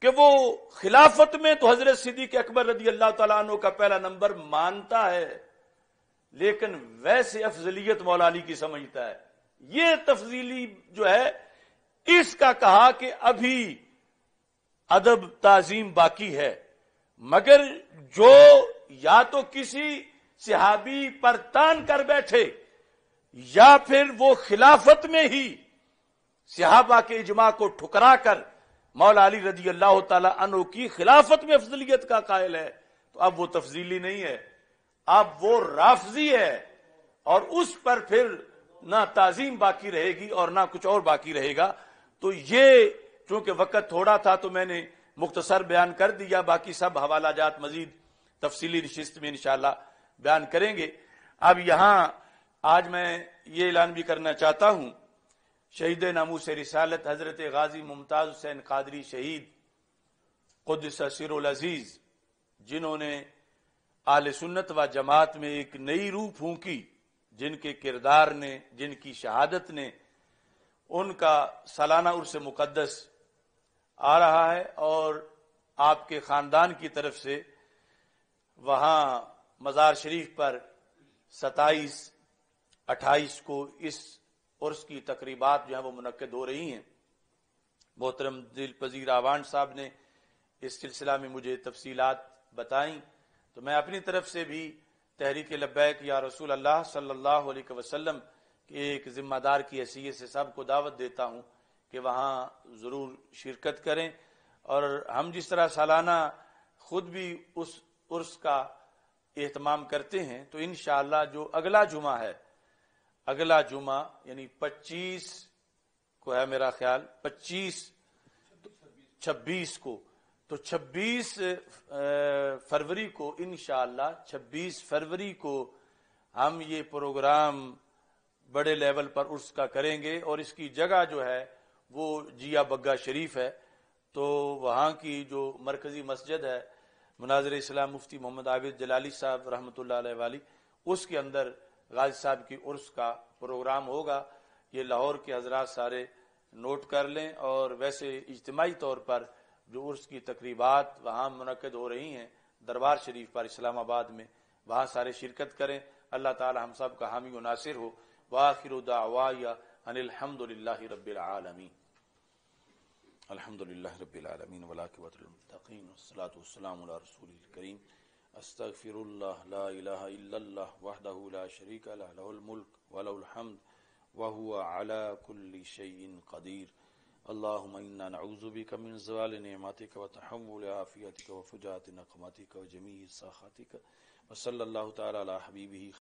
کہ وہ خلافت میں تو حضرت صدیق اکبر رضی اللہ تعالیٰ عنہ کا پہلا نمبر مانتا ہے، لیکن ویسے افضلیت مولا علی کی سمجھتا ہے. یہ تفضیلی جو ہے اس کا کہا کہ ابھی ادب تعظیم باقی ہے، مگر جو یا تو کسی صحابی پر تان کر بیٹھے یا پھر وہ خلافت میں ہی صحابہ کے اجماع کو ٹھکرا کر مولا علی رضی اللہ تعالی عنہ کی خلافت میں افضلیت کا قائل ہے، تو اب وہ تفضیلی نہیں ہے، اب وہ رافضی ہے، اور اس پر پھر نہ تعظیم باقی رہے گی اور نہ کچھ اور باقی رہے گا. تو یہ چونکہ وقت تھوڑا تھا تو میں نے مختصر بیان کر دیا، باقی سب حوالہ جات مزید تفصیلی نشست میں انشاءاللہ بیان کریں گے. اب یہاں آج میں یہ اعلان بھی کرنا چاہتا ہوں، شہید ناموس رسالت حضرت غازی ممتاز حسین قادری شہید قدس سر العزیز، جنہوں نے اہل سنت و جماعت میں ایک نئی روح پھونکی، جن کے کردار نے، جن کی شہادت نے، ان کا سالانہ عرس مقدس آ رہا ہے، اور آپ کے خاندان کی طرف سے وہاں مزار شریف پر 27 28 کو اس عرس کی تقریبات جو ہیں وہ منعقد ہو رہی ہیں. محترم دل پذیر آوان صاحب نے اس سلسلہ میں مجھے تفصیلات بتائیں، تو میں اپنی طرف سے بھی تحریک لبیک یا رسول اللہ صلی اللہ علیہ وسلم کے ایک ذمہ دار کی حیثیت سے سب کو دعوت دیتا ہوں کہ وہاں ضرور شرکت کریں. اور ہم جس طرح سالانہ خود بھی اس عرس کا اہتمام کرتے ہیں، تو انشاءاللہ جو اگلا جمعہ ہے، اگلا جمعہ یعنی 25 کو ہے میرا خیال، 26 کو، تو 26 فروری کو انشاءاللہ 26 فروری کو ہم یہ پروگرام بڑے لیول پر عرس کا کریں گے، اور اس کی جگہ جو ہے وہ جیا بگا شریف ہے. تو وہاں کی جو مرکزی مسجد ہے مناظر اسلام مفتی محمد عابد جلالی صاحب رحمۃ اللہ علیہ والی، اس کے اندر غازی صاحب کی عرس کا پروگرام ہوگا، یہ لاہور کے حضرات سارے نوٹ کر لیں، اور ویسے اجتماعی طور پر جو عرس کی تقریبات وہاں منعقد ہو رہی ہیں دربار شریف پر اسلام آباد میں، وہاں سارے شرکت کریں۔ اللہ تعالی ہم سب کا حامی و ناصر ہو۔ وآخر دعوایا ان الحمد للہ رب العالمین۔ الحمد للہ رب العالمین والعاقبۃ للمتقین والصلاۃ والسلام علی رسول الکریم۔ استغفر اللہ لا الہ الا اللہ وحدہ لا شریک لہ لہ الملک ولہ الحمد وهو على كل شيء قدير۔ اللهم إنا نعوذ بك من زوال نعمتك وتحول عافيتك وفجاءة نقمتك وجميع سخطك، وصلى الله تعالى على حبيبه